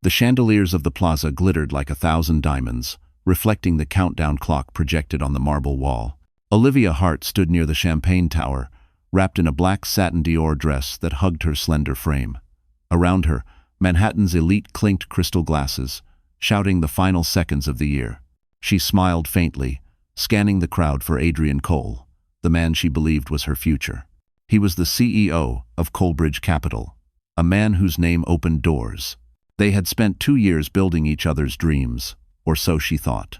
The chandeliers of the plaza glittered like 1,000 diamonds, reflecting the countdown clock projected on the marble wall. Olivia Hart stood near the champagne tower, wrapped in a black satin Dior dress that hugged her slender frame. Around her, Manhattan's elite clinked crystal glasses, shouting the final seconds of the year. She smiled faintly, scanning the crowd for Adrian Cole, the man she believed was her future. He was the CEO of Coleridge Capital, a man whose name opened doors. They had spent 2 years building each other's dreams, or so she thought.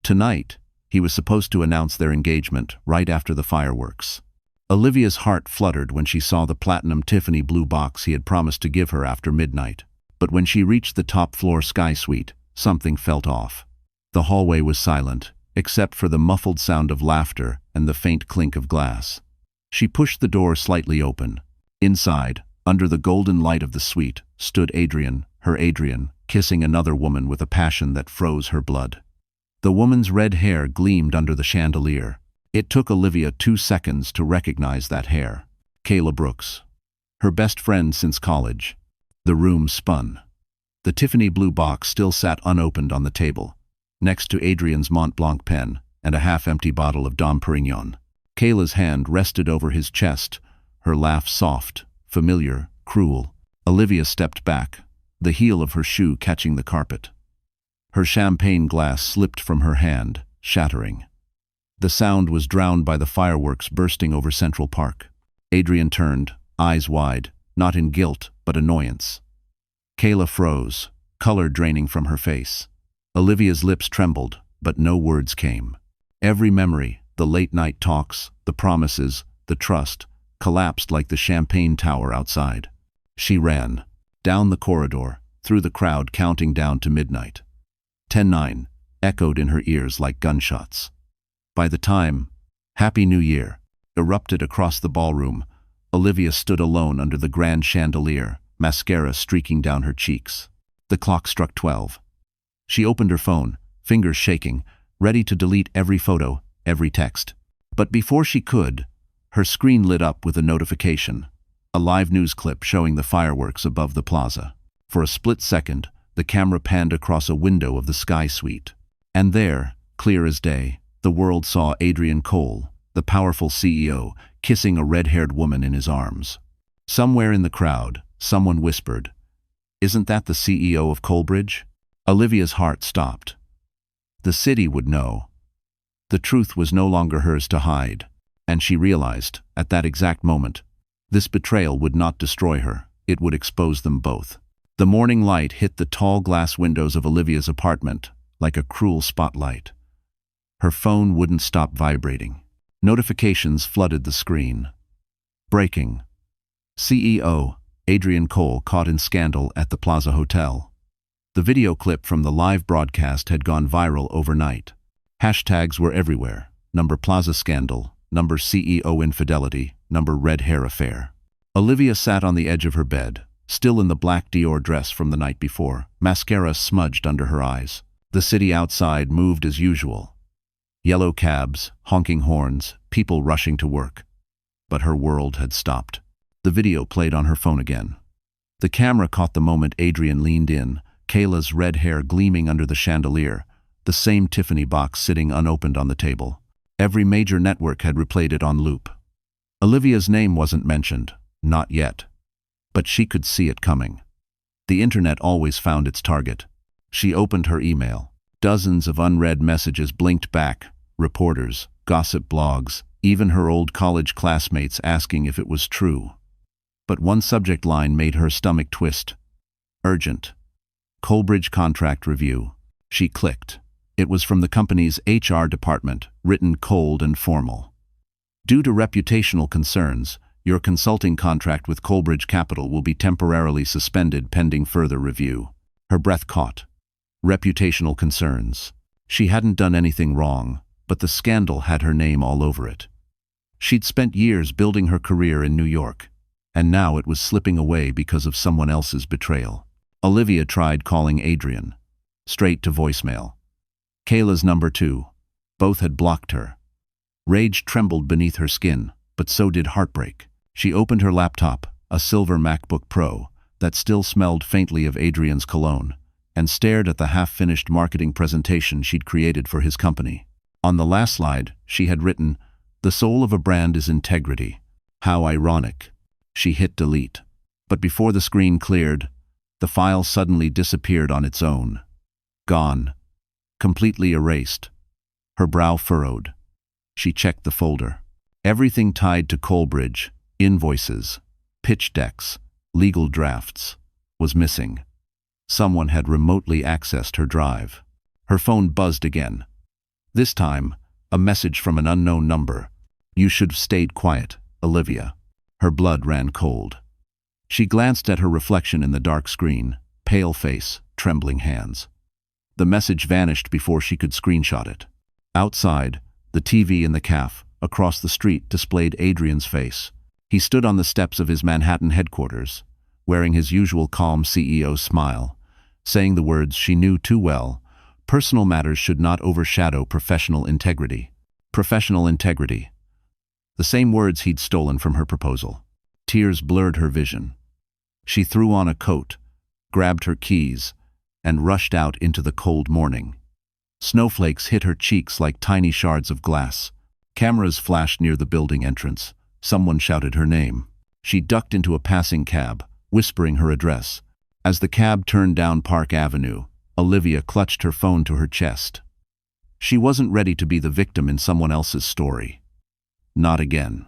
Tonight, he was supposed to announce their engagement right after the fireworks. Olivia's heart fluttered when she saw the platinum Tiffany blue box he had promised to give her after midnight. But when she reached the top-floor sky suite, something felt off. The hallway was silent, except for the muffled sound of laughter and the faint clink of glass. She pushed the door slightly open. Inside, under the golden light of the suite, stood Adrian, her Adrian, kissing another woman with a passion that froze her blood. The woman's red hair gleamed under the chandelier. It took Olivia 2 seconds to recognize that hair. Kayla Brooks. Her best friend since college. The room spun. The Tiffany blue box still sat unopened on the table, next to Adrian's Mont Blanc pen and a half-empty bottle of Dom Perignon. Kayla's hand rested over his chest, her laugh soft, familiar, cruel. Olivia stepped back, the heel of her shoe catching the carpet. Her champagne glass slipped from her hand, shattering. The sound was drowned by the fireworks bursting over Central Park. Adrian turned, eyes wide, not in guilt, but annoyance. Kayla froze, color draining from her face. Olivia's lips trembled, but no words came. Every memory, the late-night talks, the promises, the trust, collapsed like the champagne tower outside. She ran, down the corridor, through the crowd counting down to midnight. 10:09 echoed in her ears like gunshots. By the time "Happy New Year" erupted across the ballroom, Olivia stood alone under the grand chandelier, mascara streaking down her cheeks. The clock struck 12. She opened her phone, fingers shaking, ready to delete every photo, every text. But before she could, her screen lit up with a notification, a live news clip showing the fireworks above the plaza. For a split second, the camera panned across a window of the Sky Suite. And there, clear as day, the world saw Adrian Cole, the powerful CEO, kissing a red-haired woman in his arms. Somewhere in the crowd, someone whispered, "Isn't that the CEO of Coleridge?" Olivia's heart stopped. The city would know. The truth was no longer hers to hide, and she realized, at that exact moment, this betrayal would not destroy her, it would expose them both. The morning light hit the tall glass windows of Olivia's apartment like a cruel spotlight. Her phone wouldn't stop vibrating. Notifications flooded the screen. Breaking. CEO Adrian Cole caught in scandal at the Plaza Hotel. The video clip from the live broadcast had gone viral overnight. Hashtags were everywhere. Number Plaza scandal, number CEO infidelity, number red hair affair. Olivia sat on the edge of her bed, still in the black Dior dress from the night before, mascara smudged under her eyes. The city outside moved as usual. Yellow cabs, honking horns, people rushing to work. But her world had stopped. The video played on her phone again. The camera caught the moment Adrian leaned in, Kayla's red hair gleaming under the chandelier, the same Tiffany box sitting unopened on the table. Every major network had replayed it on loop. Olivia's name wasn't mentioned, not yet. But she could see it coming. The internet always found its target. She opened her email. Dozens of unread messages blinked back, reporters, gossip blogs, even her old college classmates asking if it was true. But one subject line made her stomach twist. Urgent. Coleridge contract review. She clicked. It was from the company's HR department, written cold and formal. Due to reputational concerns, your consulting contract with Coleridge Capital will be temporarily suspended pending further review. Her breath caught. Reputational concerns. She hadn't done anything wrong, but the scandal had her name all over it. She'd spent years building her career in New York, and now it was slipping away because of someone else's betrayal. Olivia tried calling Adrian. Straight to voicemail. Kayla's number too. Both had blocked her. Rage trembled beneath her skin, but so did heartbreak. She opened her laptop, a silver MacBook Pro, that still smelled faintly of Adrian's cologne, and stared at the half-finished marketing presentation she'd created for his company. On the last slide, she had written, "The soul of a brand is integrity. How ironic." She hit delete. But before the screen cleared, the file suddenly disappeared on its own. Gone. Completely erased. Her brow furrowed. She checked the folder. Everything tied to Coalbridge, invoices, pitch decks, legal drafts, was missing. Someone had remotely accessed her drive. Her phone buzzed again. This time, a message from an unknown number. "You should have stayed quiet, Olivia." Her blood ran cold. She glanced at her reflection in the dark screen, pale face, trembling hands. The message vanished before she could screenshot it. Outside, the TV in the cafe across the street displayed Adrian's face. He stood on the steps of his Manhattan headquarters, wearing his usual calm CEO smile, saying the words she knew too well: personal matters should not overshadow professional integrity. Professional integrity. The same words he'd stolen from her proposal. Tears blurred her vision. She threw on a coat, grabbed her keys, and rushed out into the cold morning. Snowflakes hit her cheeks like tiny shards of glass. Cameras flashed near the building entrance. Someone shouted her name. She ducked into a passing cab, whispering her address. As the cab turned down Park Avenue, Olivia clutched her phone to her chest. She wasn't ready to be the victim in someone else's story. Not again.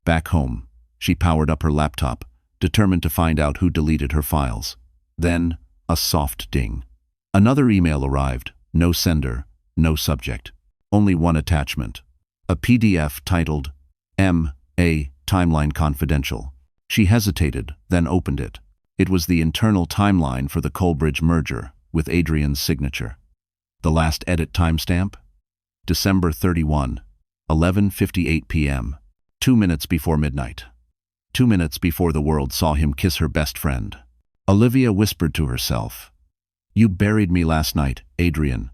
Back home, she powered up her laptop, determined to find out who deleted her files. Then, a soft ding. Another email arrived. No sender, no subject. Only one attachment. A PDF titled, M.A. Timeline Confidential. She hesitated, then opened it. It was the internal timeline for the Coalbridge merger, with Adrian's signature. The last edit timestamp? December 31, 11:58 p.m. 2 minutes before midnight. 2 minutes before the world saw him kiss her best friend. Olivia whispered to herself, "You buried me last night, Adrian.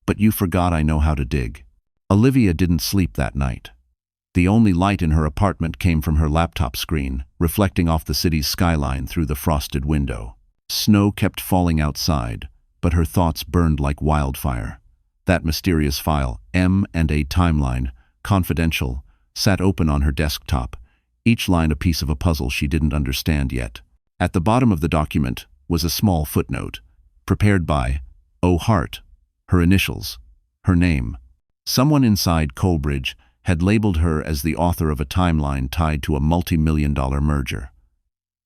But you forgot I know how to dig." Olivia didn't sleep that night. The only light in her apartment came from her laptop screen, reflecting off the city's skyline through the frosted window. Snow kept falling outside, but her thoughts burned like wildfire. That mysterious file, M&A Timeline, Confidential, sat open on her desktop, each line a piece of a puzzle she didn't understand yet. At the bottom of the document was a small footnote, prepared by O. Hart, her initials, her name. Someone inside Coalbridge had labeled her as the author of a timeline tied to a multi-million-dollar merger.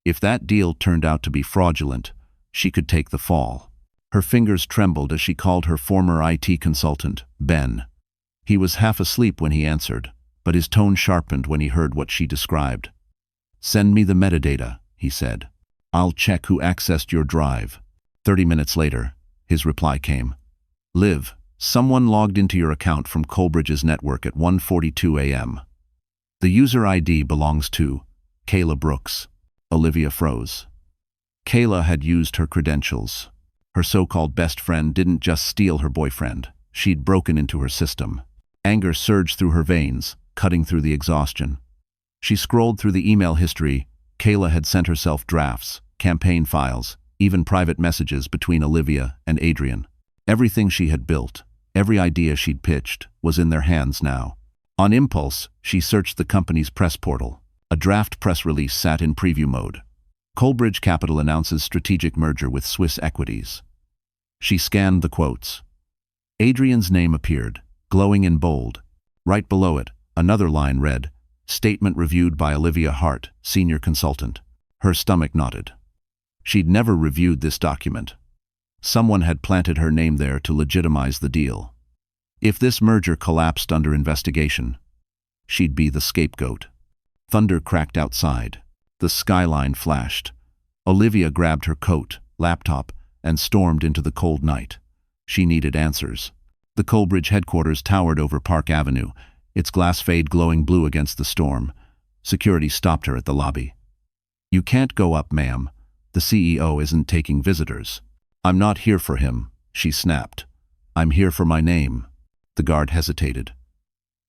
If that deal turned out to be fraudulent, she could take the fall. Her fingers trembled as she called her former IT consultant, Ben. He was half asleep when he answered, but his tone sharpened when he heard what she described. "Send me the metadata," he said. "I'll check who accessed your drive." 30 minutes later, his reply came. "Liv, someone logged into your account from Coalbridge's network at 1:42 a.m. The user ID belongs to Kayla Brooks." Olivia froze. Kayla had used her credentials. Her so-called best friend didn't just steal her boyfriend. She'd broken into her system. Anger surged through her veins, cutting through the exhaustion. She scrolled through the email history. Kayla had sent herself drafts, campaign files, even private messages between Olivia and Adrian. Everything she had built, every idea she'd pitched, was in their hands now. On impulse, she searched the company's press portal. A draft press release sat in preview mode. Coalbridge Capital announces strategic merger with Swiss Equities. She scanned the quotes. Adrian's name appeared, glowing in bold. Right below it, another line read, "Statement reviewed by Olivia Hart, senior consultant." Her stomach knotted. She'd never reviewed this document. Someone had planted her name there to legitimize the deal. If this merger collapsed under investigation, she'd be the scapegoat. Thunder cracked outside. The skyline flashed. Olivia grabbed her coat, laptop, and stormed into the cold night. She needed answers. The Coalbridge headquarters towered over Park Avenue, its glass fade glowing blue against the storm. Security stopped her at the lobby. "You can't go up, ma'am. The CEO isn't taking visitors." "I'm not here for him," she snapped. "I'm here for my name." The guard hesitated.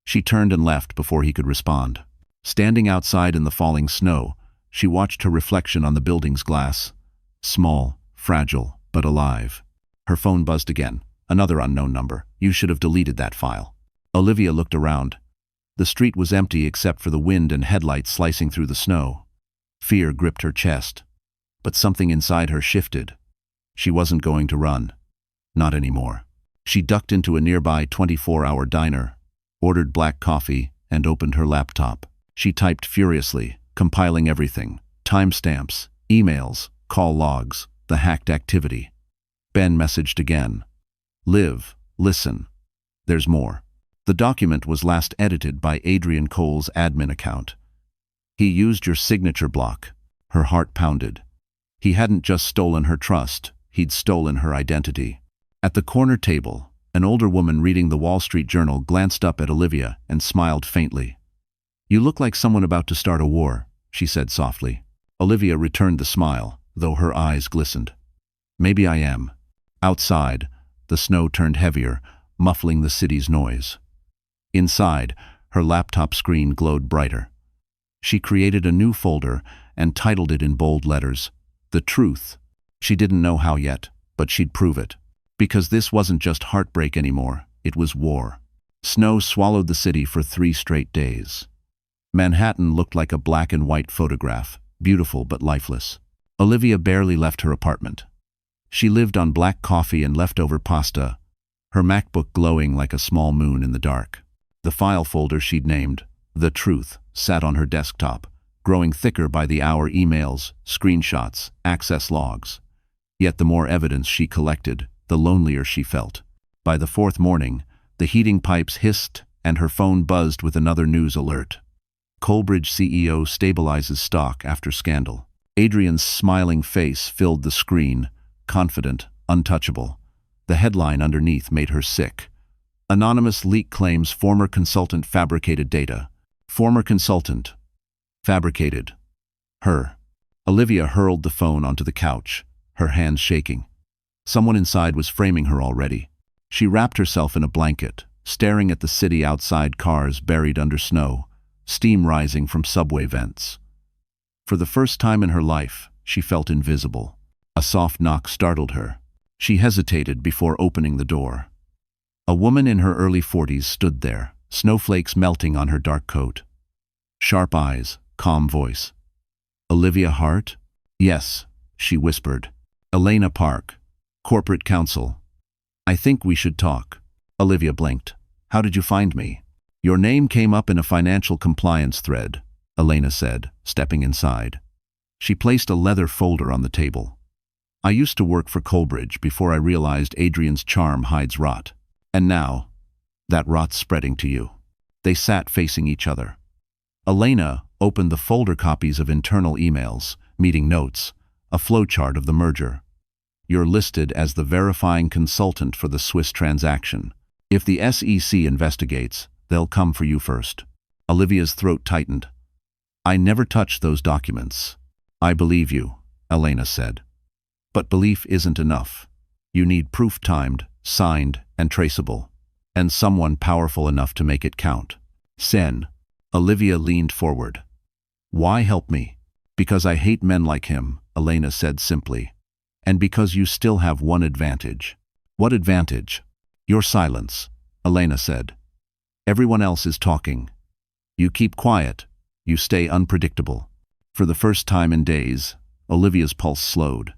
She turned and left before he could respond. Standing outside in the falling snow, she watched her reflection on the building's glass. Small, fragile, but alive. Her phone buzzed again. Another unknown number. You should have deleted that file. Olivia looked around. The street was empty except for the wind and headlights slicing through the snow. Fear gripped her chest. But something inside her shifted. She wasn't going to run. Not anymore. She ducked into a nearby 24-hour diner, ordered black coffee, and opened her laptop. She typed furiously, compiling everything. Timestamps, emails, call logs, the hacked activity. Ben messaged again. Liv, listen. There's more. The document was last edited by Adrian Cole's admin account. He used your signature block. Her heart pounded. He hadn't just stolen her trust, he'd stolen her identity. At the corner table, an older woman reading the Wall Street Journal glanced up at Olivia and smiled faintly. You look like someone about to start a war, she said softly. Olivia returned the smile, though her eyes glistened. Maybe I am. Outside, the snow turned heavier, muffling the city's noise. Inside, her laptop screen glowed brighter. She created a new folder and titled it in bold letters, The Truth. She didn't know how yet, but she'd prove it. Because this wasn't just heartbreak anymore, it was war. Snow swallowed the city for 3 straight days. Manhattan looked like a black and white photograph, beautiful but lifeless. Olivia barely left her apartment. She lived on black coffee and leftover pasta, her MacBook glowing like a small moon in the dark. The file folder she'd named The Truth sat on her desktop, growing thicker by the hour. Emails, screenshots, access logs. Yet the more evidence she collected, the lonelier she felt. By the 4th morning, the heating pipes hissed and her phone buzzed with another news alert. Colbridge CEO stabilizes stock after scandal. Adrian's smiling face filled the screen, confident, untouchable. The headline underneath made her sick. Anonymous leak claims former consultant fabricated data. Former consultant. Fabricated. Her. Olivia hurled the phone onto the couch, her hands shaking. Someone inside was framing her already. She wrapped herself in a blanket, staring at the city outside, cars buried under snow, steam rising from subway vents. For the first time in her life, she felt invisible. A soft knock startled her. She hesitated before opening the door. A woman in her early 40s stood there, snowflakes melting on her dark coat. Sharp eyes, calm voice. Olivia Hart? Yes, she whispered. Elena Park, corporate counsel. I think we should talk. Olivia blinked. How did you find me? Your name came up in a financial compliance thread, Elena said, stepping inside. She placed a leather folder on the table. I used to work for Colbridge before I realized Adrian's charm hides rot. And now, that rot's spreading to you. They sat facing each other. Elena opened the folder copies of internal emails, meeting notes, a flowchart of the merger. You're listed as the verifying consultant for the Swiss transaction. If the SEC investigates, they'll come for you first. Olivia's throat tightened. I never touched those documents. I believe you, Elena said. But belief isn't enough. You need proof timed, signed, and traceable. And someone powerful enough to make it count. Sen. Olivia leaned forward. Why help me? Because I hate men like him, Elena said simply. And because you still have one advantage. What advantage? Your silence, Elena said. Everyone else is talking. You keep quiet. You stay unpredictable. For the first time in days, Olivia's pulse slowed.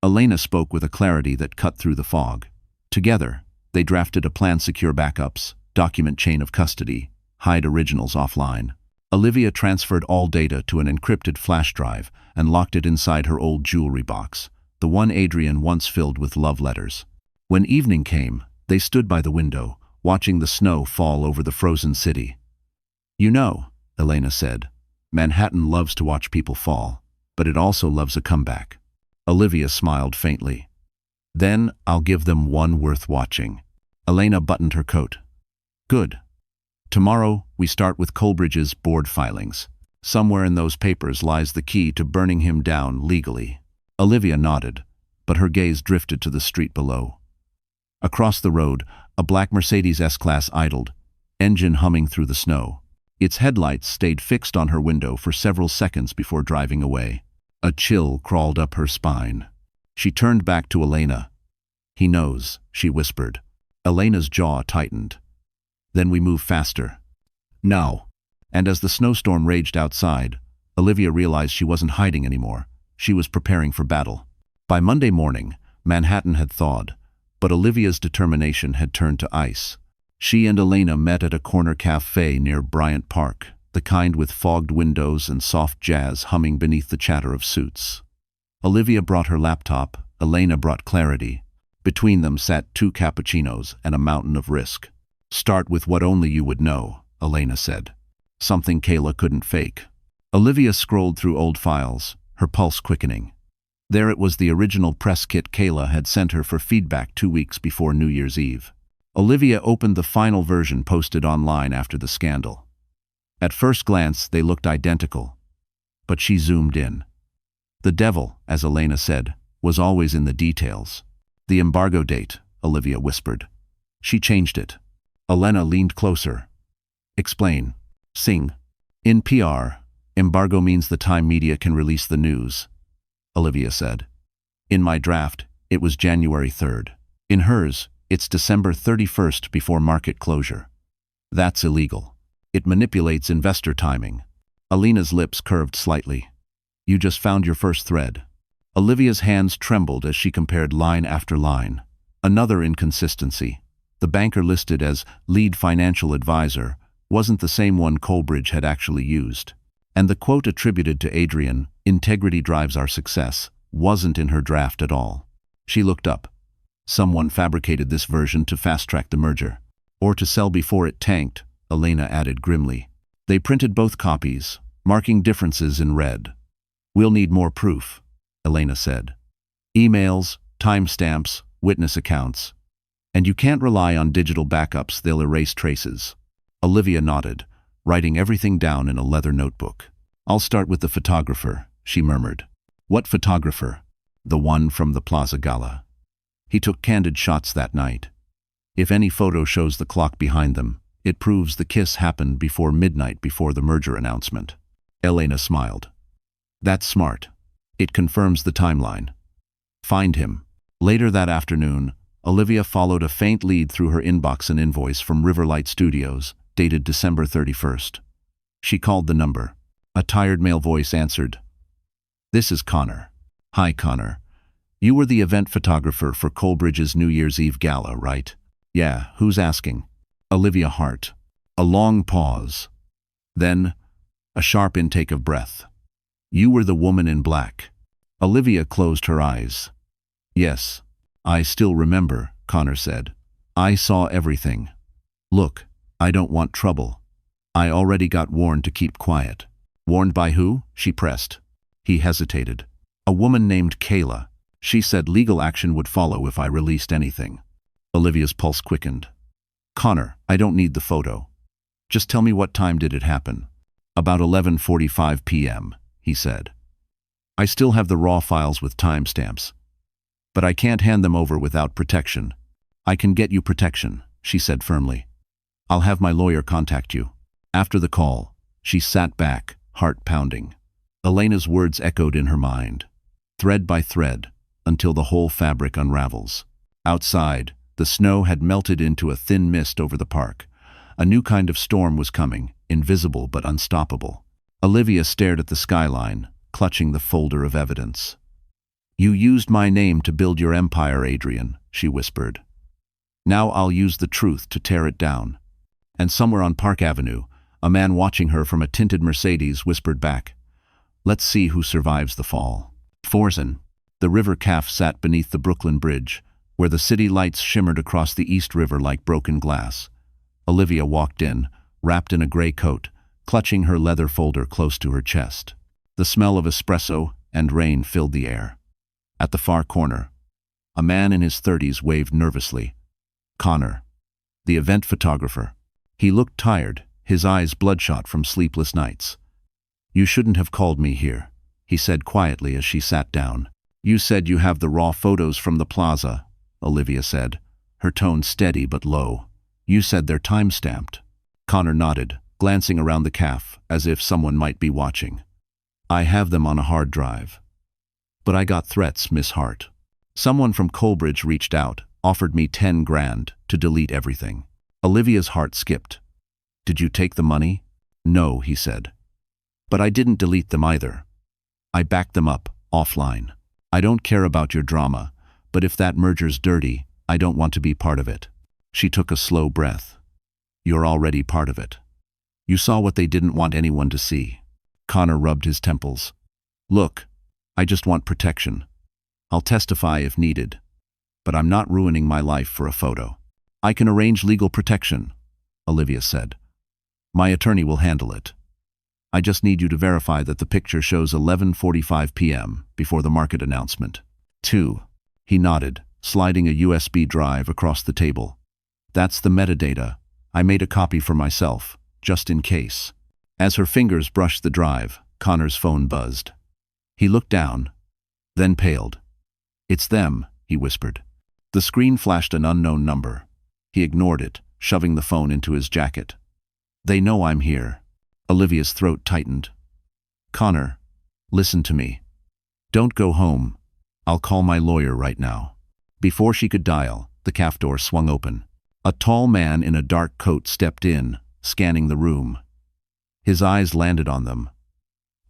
Elena spoke with a clarity that cut through the fog. Together, they drafted a plan: secure backups, document chain of custody, hide originals offline. Olivia transferred all data to an encrypted flash drive and locked it inside her old jewelry box, the one Adrian once filled with love letters. When evening came, they stood by the window, watching the snow fall over the frozen city. You know, Elena said, Manhattan loves to watch people fall, but it also loves a comeback. Olivia smiled faintly. Then I'll give them one worth watching. Elena buttoned her coat. Good. Tomorrow, we start with Colbridge's board filings. Somewhere in those papers lies the key to burning him down legally. Olivia nodded, but her gaze drifted to the street below. Across the road, a black Mercedes S-Class idled, engine humming through the snow. Its headlights stayed fixed on her window for several seconds before driving away. A chill crawled up her spine. She turned back to Elena. "He knows," she whispered. Elena's jaw tightened. "Then we move faster." "No." And as the snowstorm raged outside, Olivia realized she wasn't hiding anymore. She was preparing for battle. By Monday morning, Manhattan had thawed, but Olivia's determination had turned to ice. She and Elena met at a corner cafe near Bryant Park, the kind with fogged windows and soft jazz humming beneath the chatter of suits. Olivia brought her laptop, Elena brought clarity. Between them sat 2 cappuccinos and a mountain of risk. "Start with what only you would know," Elena said. "Something Kayla couldn't fake." Olivia scrolled through old files, her pulse quickening. There it was, the original press kit Kayla had sent her for feedback 2 weeks before New Year's Eve. Olivia opened the final version posted online after the scandal. At first glance, they looked identical. But she zoomed in. The devil, as Elena said, was always in the details. "The embargo date," Olivia whispered. "She changed it." Elena leaned closer. "Explain." "Sing. In PR, embargo means the time media can release the news," Olivia said. "In my draft, it was January 3rd. In hers, it's December 31st before market closure. That's illegal. It manipulates investor timing." Elena's lips curved slightly. "You just found your first thread." Olivia's hands trembled as she compared line after line. Another inconsistency. The banker listed as lead financial advisor wasn't the same one Coleridge had actually used. And the quote attributed to Adrian, "Integrity drives our success," wasn't in her draft at all. She looked up. Someone fabricated this version to fast-track the merger. Or to sell before it tanked, Elena added grimly. They printed both copies, marking differences in red. "We'll need more proof," Elena said. "Emails, timestamps, witness accounts. And you can't rely on digital backups, they'll erase traces." Olivia nodded, writing everything down in a leather notebook. "I'll start with the photographer," she murmured. "What photographer?" "The one from the Plaza Gala. He took candid shots that night. If any photo shows the clock behind them, it proves the kiss happened before midnight before the merger announcement." Elena smiled. "That's smart. It confirms the timeline. Find him." Later that afternoon, Olivia followed a faint lead through her inbox, an invoice from Riverlight Studios, dated December 31st. She called the number. A tired male voice answered. "This is Connor." "Hi, Connor. You were the event photographer for Coleridge's New Year's Eve gala, right?" "Yeah, who's asking?" Olivia Hart. A long pause. Then, a sharp intake of breath. "You were the woman in black." Olivia closed her eyes. "Yes, I still remember," Connor said. "I saw everything. Look, I don't want trouble. I already got warned to keep quiet." "Warned by who?" she pressed. He hesitated. "A woman named Kayla. She said legal action would follow if I released anything." Olivia's pulse quickened. "Connor, I don't need the photo. Just tell me, what time did it happen?" "About 11:45 p.m., he said. "I still have the raw files with timestamps. But I can't hand them over without protection." "I can get you protection," she said firmly. "I'll have my lawyer contact you." After the call, she sat back, heart pounding. Elena's words echoed in her mind, thread by thread, until the whole fabric unravels. Outside, the snow had melted into a thin mist over the park. A new kind of storm was coming, invisible but unstoppable. Olivia stared at the skyline, clutching the folder of evidence. "You used my name to build your empire, Adrian," she whispered. "Now I'll use the truth to tear it down." And somewhere on Park Avenue, a man watching her from a tinted Mercedes whispered back, "Let's see who survives the fall." Forzen. The river calf sat beneath the Brooklyn Bridge, where the city lights shimmered across the East River like broken glass. Olivia walked in, wrapped in a gray coat, clutching her leather folder close to her chest. The smell of espresso and rain filled the air. At the far corner, a man in his 30s waved nervously. Connor, the event photographer. He looked tired, his eyes bloodshot from sleepless nights. "You shouldn't have called me here," he said quietly as she sat down. "You said you have the raw photos from the plaza," Olivia said, her tone steady but low. "You said they're time-stamped." Connor nodded, glancing around the cafe as if someone might be watching. "I have them on a hard drive. But I got threats, Miss Hart. Someone from Colbridge reached out, offered me 10 grand to delete everything. Olivia's heart skipped. Did you take the money? No, he said. But I didn't delete them either. I backed them up, offline. I don't care about your drama, but if that merger's dirty, I don't want to be part of it. She took a slow breath. You're already part of it. You saw what they didn't want anyone to see. Connor rubbed his temples. Look, I just want protection. I'll testify if needed, but I'm not ruining my life for a photo. I can arrange legal protection, Olivia said. My attorney will handle it. I just need you to verify that the picture shows 11:45 p.m. before the market announcement. 2. He nodded, sliding a USB drive across the table. That's the metadata. I made a copy for myself, just in case. As her fingers brushed the drive, Connor's phone buzzed. He looked down, then paled. It's them, he whispered. The screen flashed an unknown number. He ignored it, shoving the phone into his jacket. They know I'm here. Olivia's throat tightened. Connor, listen to me. Don't go home. I'll call my lawyer right now. Before she could dial, the cafe door swung open. A tall man in a dark coat stepped in, scanning the room. His eyes landed on them.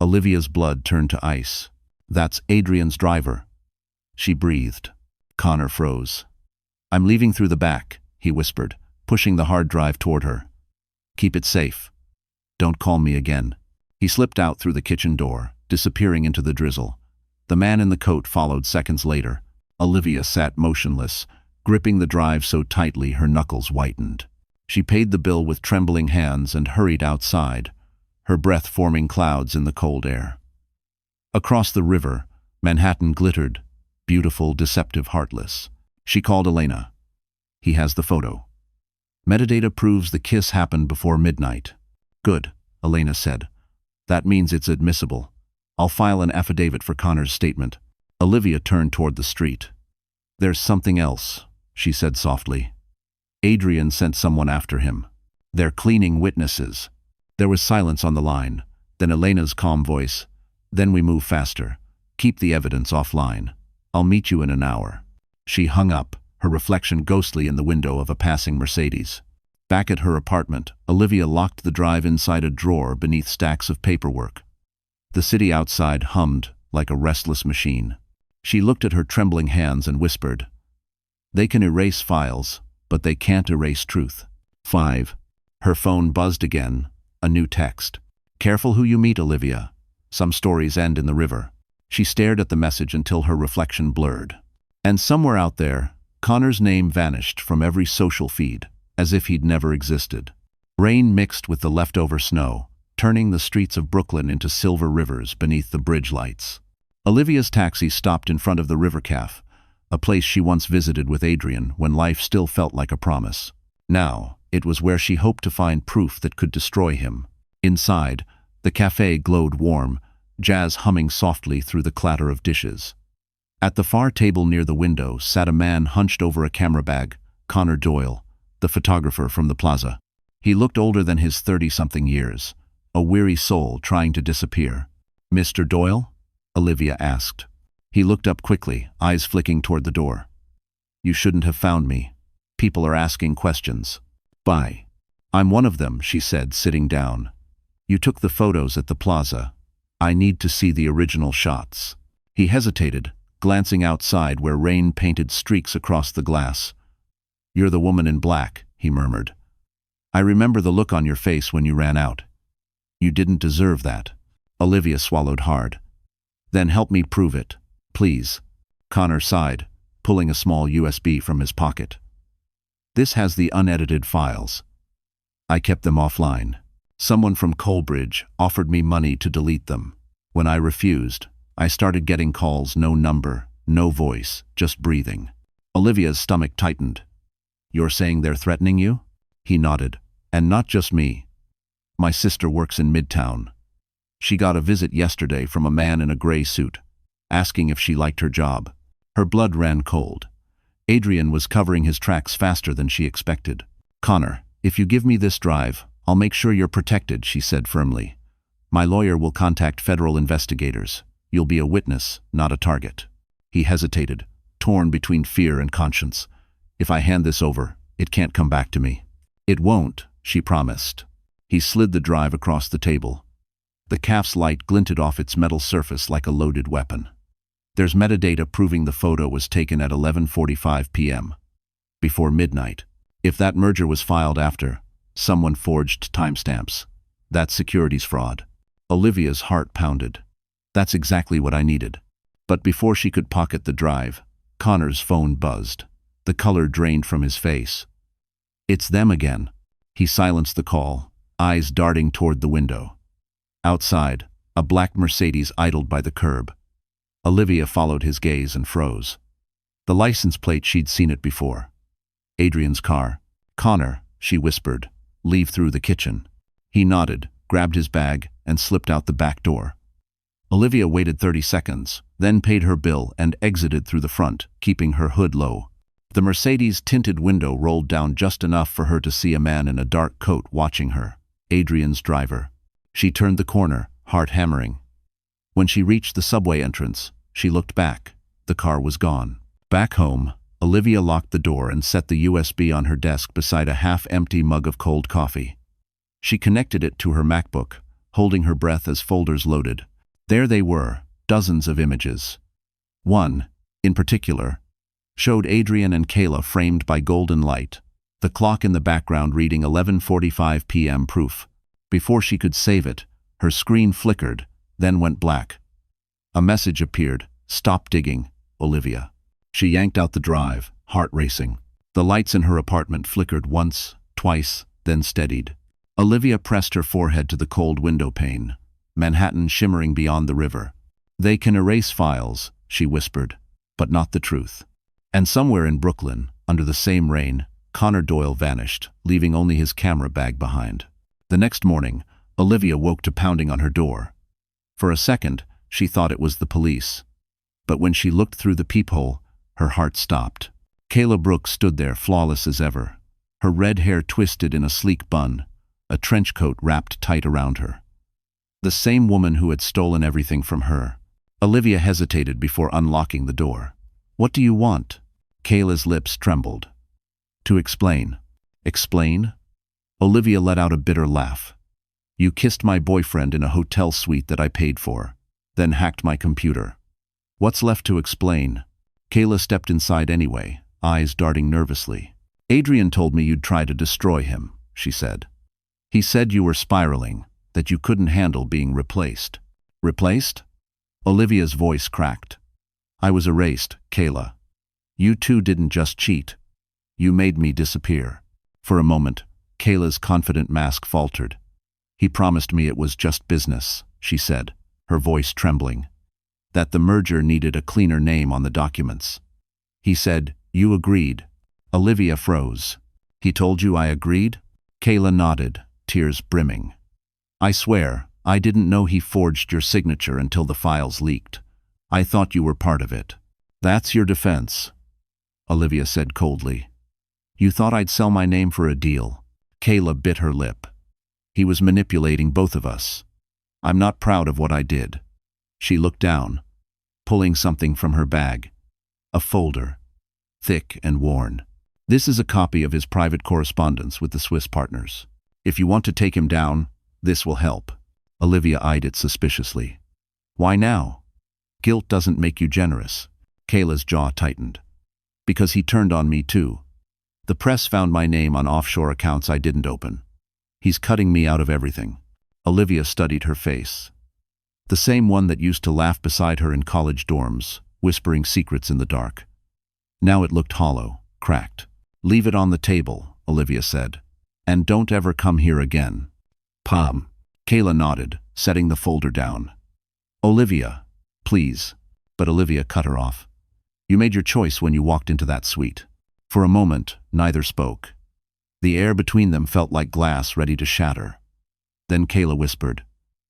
Olivia's blood turned to ice. That's Adrian's driver. She breathed. Connor froze. I'm leaving through the back, he whispered, pushing the hard drive toward her. Keep it safe. Don't call me again. He slipped out through the kitchen door, disappearing into the drizzle. The man in the coat followed seconds later. Olivia sat motionless, gripping the drive so tightly her knuckles whitened. She paid the bill with trembling hands and hurried outside, her breath forming clouds in the cold air. Across the river, Manhattan glittered, beautiful, deceptive, heartless. She called Elena. He has the photo. Metadata proves the kiss happened before midnight. Good, Elena said. That means it's admissible. I'll file an affidavit for Connor's statement. Olivia turned toward the street. There's something else, she said softly. Adrian sent someone after him. They're cleaning witnesses. There was silence on the line, then Elena's calm voice. Then we move faster. Keep the evidence offline. I'll meet you in an hour. She hung up, her reflection ghostly in the window of a passing Mercedes. Back at her apartment, Olivia locked the drive inside a drawer beneath stacks of paperwork. The city outside hummed like a restless machine. She looked at her trembling hands and whispered, They can erase files, but they can't erase truth. 5. Her phone buzzed again, a new text. Careful who you meet, Olivia. Some stories end in the river. She stared at the message until her reflection blurred. And somewhere out there, Connor's name vanished from every social feed, as if he'd never existed. Rain mixed with the leftover snow, turning the streets of Brooklyn into silver rivers beneath the bridge lights. Olivia's taxi stopped in front of the River Cafe, a place she once visited with Adrian when life still felt like a promise. Now, it was where she hoped to find proof that could destroy him. Inside, the cafe glowed warm, jazz humming softly through the clatter of dishes. At the far table near the window sat a man hunched over a camera bag, Connor Doyle, the photographer from the plaza. He looked older than his 30-something years, a weary soul trying to disappear. Mr. Doyle? Olivia asked. He looked up quickly, eyes flicking toward the door. You shouldn't have found me. People are asking questions. Bye. I'm one of them, she said, sitting down. You took the photos at the plaza. I need to see the original shots. He hesitated, glancing outside where rain painted streaks across the glass. You're the woman in black, he murmured. I remember the look on your face when you ran out. You didn't deserve that. Olivia swallowed hard. Then help me prove it, please. Connor sighed, pulling a small USB from his pocket. This has the unedited files. I kept them offline. Someone from Colbridge offered me money to delete them. When I refused, I started getting calls, no number, no voice, just breathing. Olivia's stomach tightened. You're saying they're threatening you? He nodded. And not just me. My sister works in Midtown. She got a visit yesterday from a man in a gray suit, asking if she liked her job. Her blood ran cold. Adrian was covering his tracks faster than she expected. Connor, if you give me this drive, I'll make sure you're protected, she said firmly. My lawyer will contact federal investigators. You'll be a witness, not a target. He hesitated, torn between fear and conscience. If I hand this over, it can't come back to me. It won't, she promised. He slid the drive across the table. The calf's light glinted off its metal surface like a loaded weapon. There's metadata proving the photo was taken at 11:45 p.m. before midnight. If that merger was filed after, someone forged timestamps. That's securities fraud. Olivia's heart pounded. That's exactly what I needed. But before she could pocket the drive, Connor's phone buzzed. The color drained from his face. It's them again. He silenced the call, eyes darting toward the window. Outside, a black Mercedes idled by the curb. Olivia followed his gaze and froze. The license plate, she'd seen it before. Adrian's car. Connor, she whispered, leave through the kitchen. He nodded, grabbed his bag, and slipped out the back door. Olivia waited 30 seconds, then paid her bill and exited through the front, keeping her hood low. The Mercedes' tinted window rolled down just enough for her to see a man in a dark coat watching her, Adrian's driver. She turned the corner, heart hammering. When she reached the subway entrance, she looked back. The car was gone. Back home, Olivia locked the door and set the USB on her desk beside a half-empty mug of cold coffee. She connected it to her MacBook, holding her breath as folders loaded. There they were, dozens of images. One, in particular, showed Adrian and Kayla framed by golden light, the clock in the background reading 11:45 p.m. proof. Before she could save it, her screen flickered, then went black. A message appeared, "Stop digging, Olivia." She yanked out the drive, heart racing. The lights in her apartment flickered once, twice, then steadied. Olivia pressed her forehead to the cold window pane, Manhattan shimmering beyond the river. "They can erase files," she whispered, "but not the truth." And somewhere in Brooklyn, under the same rain, Connor Doyle vanished, leaving only his camera bag behind. The next morning, Olivia woke to pounding on her door. For a second, she thought it was the police. But when she looked through the peephole, her heart stopped. Kayla Brooks stood there, flawless as ever, her red hair twisted in a sleek bun, a trench coat wrapped tight around her. The same woman who had stolen everything from her. Olivia hesitated before unlocking the door. "What do you want?" Kayla's lips trembled. "To explain." "Explain?" Olivia let out a bitter laugh. "You kissed my boyfriend in a hotel suite that I paid for, then hacked my computer. What's left to explain?" Kayla stepped inside anyway, eyes darting nervously. "Adrian told me you'd try to destroy him," she said. "He said you were spiraling, that you couldn't handle being replaced." "Replaced?" Olivia's voice cracked. "I was erased, Kayla. You two didn't just cheat. You made me disappear." For a moment, Kayla's confident mask faltered. "He promised me it was just business," she said, her voice trembling. "That the merger needed a cleaner name on the documents. He said, you agreed." Olivia froze. "He told you I agreed?" Kayla nodded, tears brimming. "I swear, I didn't know he forged your signature until the files leaked. I thought you were part of it." "That's your defense," Olivia said coldly. "You thought I'd sell my name for a deal." Kayla bit her lip. "He was manipulating both of us. I'm not proud of what I did." She looked down, pulling something from her bag. A folder, thick and worn. "This is a copy of his private correspondence with the Swiss partners. If you want to take him down, this will help." Olivia eyed it suspiciously. "Why now?" "Guilt doesn't make you generous." Kayla's jaw tightened. "Because he turned on me too. The press found my name on offshore accounts I didn't open. He's cutting me out of everything." Olivia studied her face. The same one that used to laugh beside her in college dorms, whispering secrets in the dark. Now it looked hollow, cracked. "Leave it on the table," Olivia said. "And don't ever come here again." "Pom." Kayla nodded, setting the folder down. "Olivia, please." But Olivia cut her off. "You made your choice when you walked into that suite." For a moment, neither spoke. The air between them felt like glass ready to shatter. Then Kayla whispered,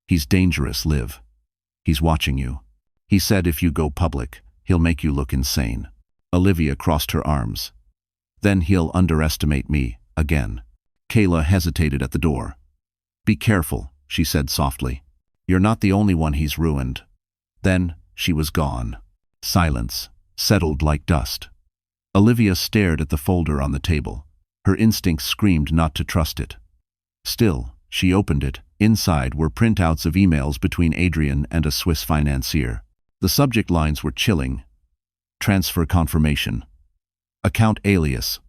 "He's dangerous, Liv. He's watching you. He said if you go public, he'll make you look insane." Olivia crossed her arms. "Then he'll underestimate me, again." Kayla hesitated at the door. "Be careful," she said softly. "You're not the only one he's ruined." Then she was gone. Silence. settled like dust. Olivia stared at the folder on the table. Her instincts screamed not to trust it. Still, she opened it. Inside were printouts of emails between Adrian and a Swiss financier. The subject lines were chilling. Transfer confirmation. Account alias.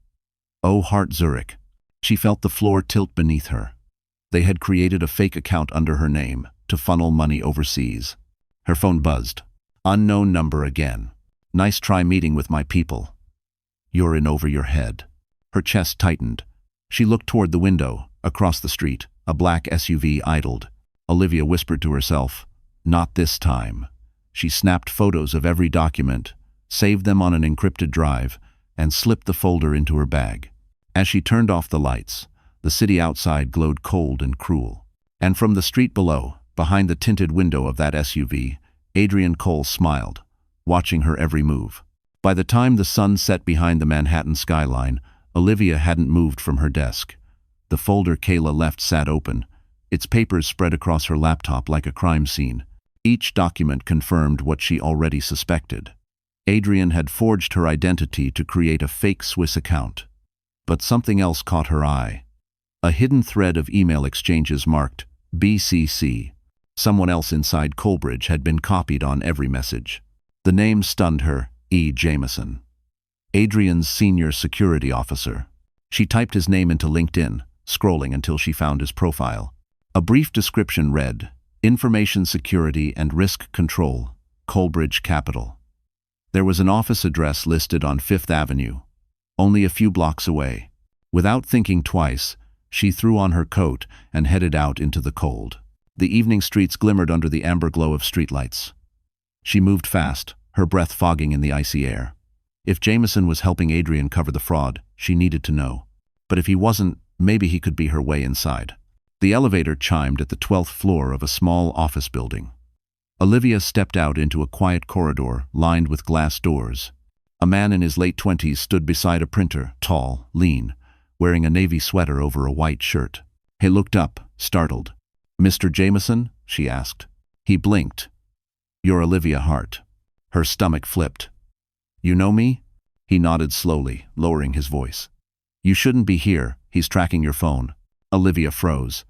O Hart Zurich. She felt the floor tilt beneath her. They had created a fake account under her name to funnel money overseas. Her phone buzzed. Unknown number again. Nice try meeting with my people. You're in over your head. Her chest tightened. She looked toward the window. Across the street, a black SUV idled. Olivia whispered to herself, not this time. She snapped photos of every document, saved them on an encrypted drive, and slipped the folder into her bag. As she turned off the lights, the city outside glowed cold and cruel. And from the street below, behind the tinted window of that SUV, Adrian Cole smiled, watching her every move. By the time the sun set behind the Manhattan skyline, Olivia hadn't moved from her desk. The folder Kayla left sat open, its papers spread across her laptop like a crime scene. Each document confirmed what she already suspected. Adrian had forged her identity to create a fake Swiss account. But something else caught her eye. A hidden thread of email exchanges marked BCC. Someone else inside Colbridge had been copied on every message. The name stunned her, E. Jameson. Adrian's senior security officer. She typed his name into LinkedIn, scrolling until she found his profile. A brief description read, Information Security and Risk Control, Colbridge Capital. There was an office address listed on Fifth Avenue, only a few blocks away. Without thinking twice, she threw on her coat and headed out into the cold. The evening streets glimmered under the amber glow of streetlights. She moved fast, her breath fogging in the icy air. If Jameson was helping Adrian cover the fraud, she needed to know. But if he wasn't, maybe he could be her way inside. The elevator chimed at the 12th floor of a small office building. Olivia stepped out into a quiet corridor lined with glass doors. A man in his late 20s stood beside a printer, tall, lean, wearing a navy sweater over a white shirt. He looked up, startled. Mr. Jameson? She asked. He blinked. You're Olivia Hart. Her stomach flipped. You know me? He nodded slowly, lowering his voice. You shouldn't be here. He's tracking your phone. Olivia froze.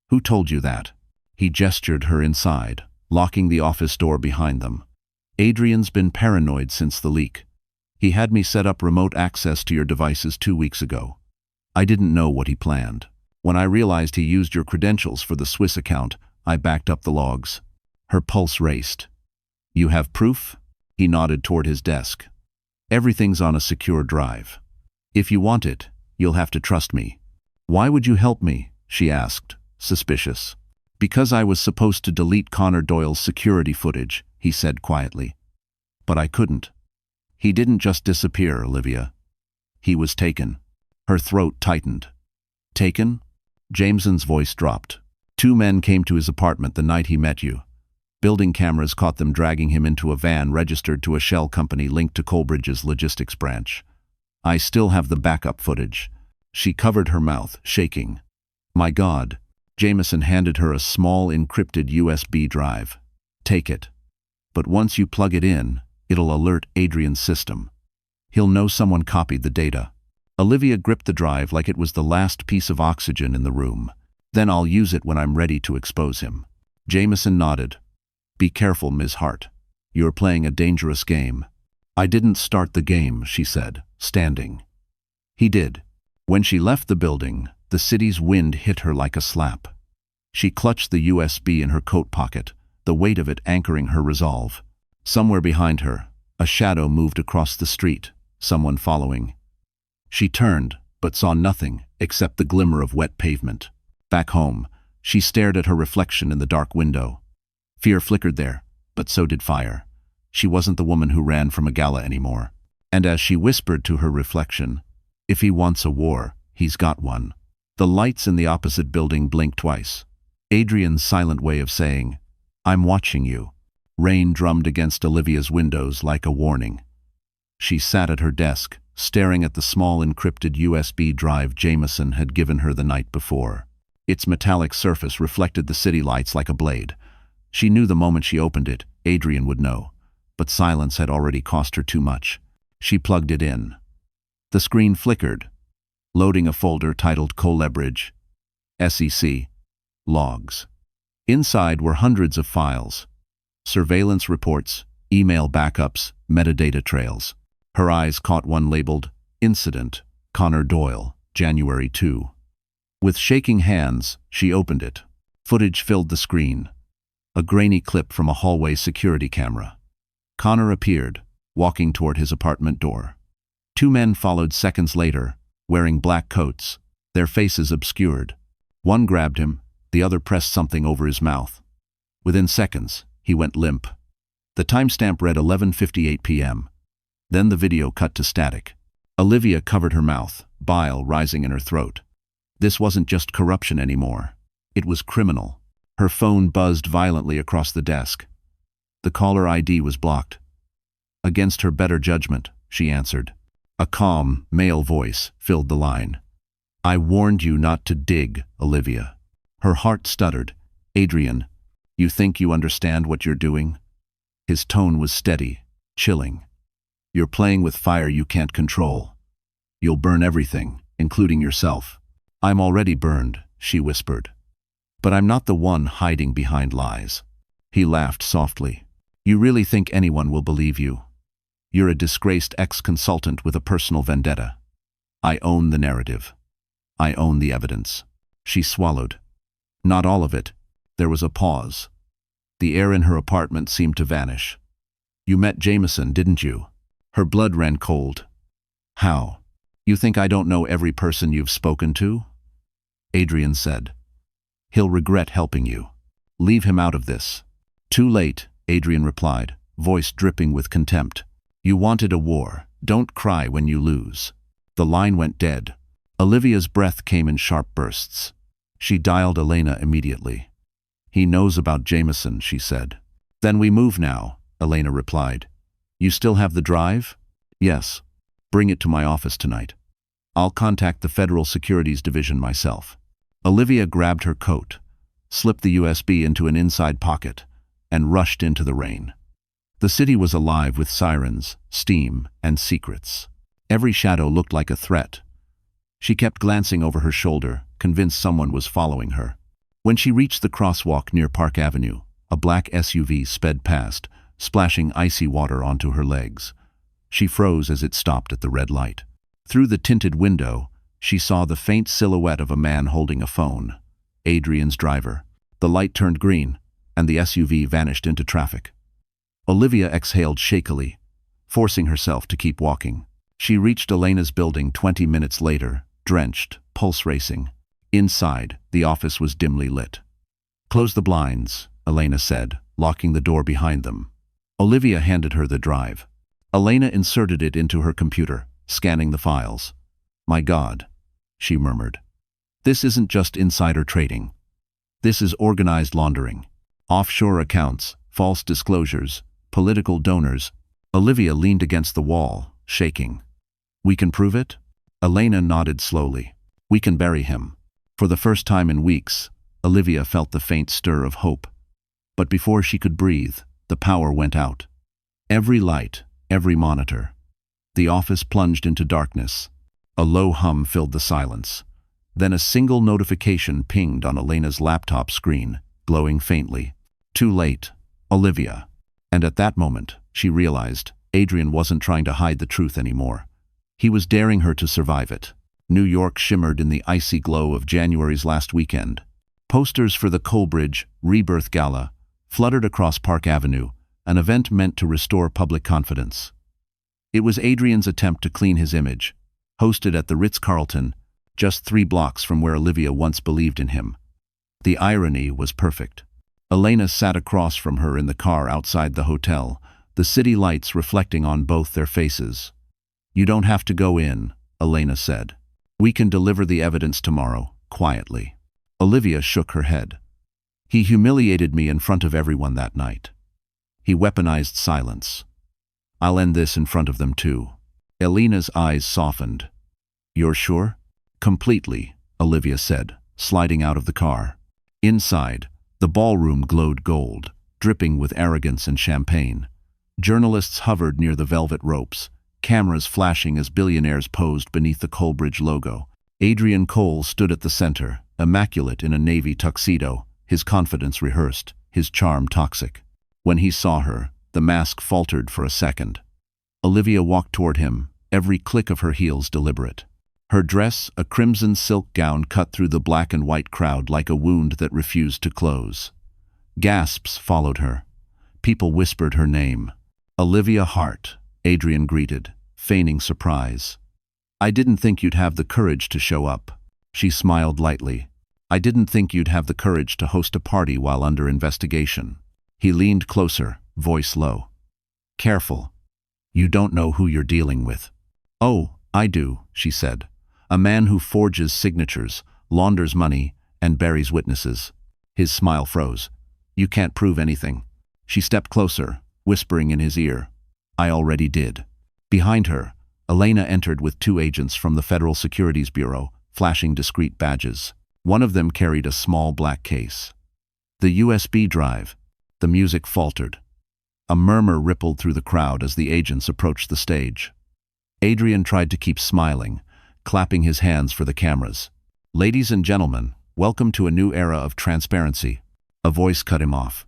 Who told you that? He gestured her inside, locking the office door behind them. Adrian's been paranoid since the leak. He had me set up remote access to your devices 2 weeks ago. I didn't know what he planned. When I realized he used your credentials for the Swiss account, I backed up the logs. Her pulse raced. You have proof? He nodded toward his desk. Everything's on a secure drive. If you want it, you'll have to trust me. Why would you help me? She asked, suspicious. Because I was supposed to delete Connor Doyle's security footage, he said quietly. But I couldn't. He didn't just disappear, Olivia. He was taken. Her throat tightened. Taken? Jameson's voice dropped. 2 men came to his apartment the night he met you. Building cameras caught them dragging him into a van registered to a shell company linked to Colbridge's logistics branch. I still have the backup footage. She covered her mouth, shaking. My God. Jameson handed her a small encrypted USB drive. Take it. But once you plug it in, it'll alert Adrian's system. He'll know someone copied the data. Olivia gripped the drive like it was the last piece of oxygen in the room. Then I'll use it when I'm ready to expose him. Jameson nodded. Be careful, Ms. Hart. You're playing a dangerous game. I didn't start the game, she said, standing. He did. When she left the building, the city's wind hit her like a slap. She clutched the USB in her coat pocket, the weight of it anchoring her resolve. Somewhere behind her, a shadow moved across the street, someone following. She turned, but saw nothing except the glimmer of wet pavement. Back home, she stared at her reflection in the dark window. Fear flickered there, but so did fire. She wasn't the woman who ran from a gala anymore. And as she whispered to her reflection, if he wants a war, he's got one. The lights in the opposite building blinked twice. Adrian's silent way of saying, I'm watching you. Rain drummed against Olivia's windows like a warning. She sat at her desk, staring at the small encrypted USB drive Jameson had given her the night before. Its metallic surface reflected the city lights like a blade. She knew the moment she opened it, Adrian would know. but silence had already cost her too much. She plugged it in. The screen flickered, loading a folder titled Colebrige, SEC, Logs. Inside were hundreds of files, surveillance reports, email backups, metadata trails. Her eyes caught one labeled, Incident, Connor Doyle, January 2. With shaking hands, she opened it. Footage filled the screen. A grainy clip from a hallway security camera. Connor appeared, walking toward his apartment door. Two men followed seconds later, wearing black coats, their faces obscured. One grabbed him, the other pressed something over his mouth. Within seconds, he went limp. The timestamp read 11:58 p.m. Then the video cut to static. Olivia covered her mouth, bile rising in her throat. This wasn't just corruption anymore. It was criminal. Her phone buzzed violently across the desk. The caller ID was blocked. Against her better judgment, she answered. A calm, male voice filled the line. I warned you not to dig, Olivia. Her heart stuttered. Adrian, you think you understand what you're doing? His tone was steady, chilling. You're playing with fire you can't control. You'll burn everything, including yourself. I'm already burned, she whispered. But I'm not the one hiding behind lies. He laughed softly. You really think anyone will believe you? You're a disgraced ex-consultant with a personal vendetta. I own the narrative. I own the evidence. She swallowed. Not all of it. There was a pause. The air in her apartment seemed to vanish. You met Jameson, didn't you? Her blood ran cold. How? You think I don't know every person you've spoken to? Adrian said. He'll regret helping you. Leave him out of this. Too late, Adrian replied, voice dripping with contempt. You wanted a war. Don't cry when you lose. The line went dead. Olivia's breath came in sharp bursts. She dialed Elena immediately. He knows about Jameson, she said. Then we move now, Elena replied. You still have the drive? Yes. Bring it to my office tonight. I'll contact the Federal Securities Division myself. Olivia grabbed her coat, slipped the USB into an inside pocket, and rushed into the rain. The city was alive with sirens, steam, and secrets. Every shadow looked like a threat. She kept glancing over her shoulder, convinced someone was following her. When she reached the crosswalk near Park Avenue, a black SUV sped past, splashing icy water onto her legs. She froze as it stopped at the red light. Through the tinted window, she saw the faint silhouette of a man holding a phone. Adrian's driver. The light turned green, and the SUV vanished into traffic. Olivia exhaled shakily, forcing herself to keep walking. She reached Elena's building 20 minutes later, drenched, pulse racing. Inside, the office was dimly lit. Close the blinds, Elena said, locking the door behind them. Olivia handed her the drive. Elena inserted it into her computer, scanning the files. My God, she murmured. This isn't just insider trading. This is organized laundering. Offshore accounts, false disclosures, political donors. Olivia leaned against the wall, shaking. We can prove it? Elena nodded slowly. We can bury him. For the first time in weeks, Olivia felt the faint stir of hope. But before she could breathe, the power went out. Every light, every monitor. The office plunged into darkness. A low hum filled the silence. Then a single notification pinged on Elena's laptop screen, glowing faintly. Too late, Olivia. And at that moment, she realized Adrian wasn't trying to hide the truth anymore. He was daring her to survive it. New York shimmered in the icy glow of January's last weekend. Posters for the Colebrige Rebirth Gala fluttered across Park Avenue, an event meant to restore public confidence. It was Adrian's attempt to clean his image, hosted at the Ritz-Carlton, just 3 blocks from where Olivia once believed in him. The irony was perfect. Elena sat across from her in the car outside the hotel, the city lights reflecting on both their faces. You don't have to go in, Elena said. We can deliver the evidence tomorrow, quietly. Olivia shook her head. He humiliated me in front of everyone that night. He weaponized silence. I'll end this in front of them too. Elena's eyes softened. You're sure? Completely, Olivia said, sliding out of the car. Inside, the ballroom glowed gold, dripping with arrogance and champagne. Journalists hovered near the velvet ropes, cameras flashing as billionaires posed beneath the Coleridge logo. Adrian Cole stood at the center, immaculate in a navy tuxedo, his confidence rehearsed, his charm toxic. When he saw her, the mask faltered for a second. Olivia walked toward him, every click of her heels deliberate. Her dress, a crimson silk gown, cut through the black and white crowd like a wound that refused to close. Gasps followed her. People whispered her name. "Olivia Hart," Adrian greeted, feigning surprise. "I didn't think you'd have the courage to show up." She smiled lightly. "I didn't think you'd have the courage to host a party while under investigation." He leaned closer, voice low. "Careful. You don't know who you're dealing with." "Oh, I do," she said. "A man who forges signatures, launders money, and buries witnesses." His smile froze. "You can't prove anything." She stepped closer, whispering in his ear. "I already did." Behind her, Elena entered with 2 agents from the Federal Securities Bureau, flashing discreet badges. One of them carried a small black case. "The USB drive." The music faltered. A murmur rippled through the crowd as the agents approached the stage. Adrian tried to keep smiling, clapping his hands for the cameras. "Ladies and gentlemen, welcome to a new era of transparency." A voice cut him off.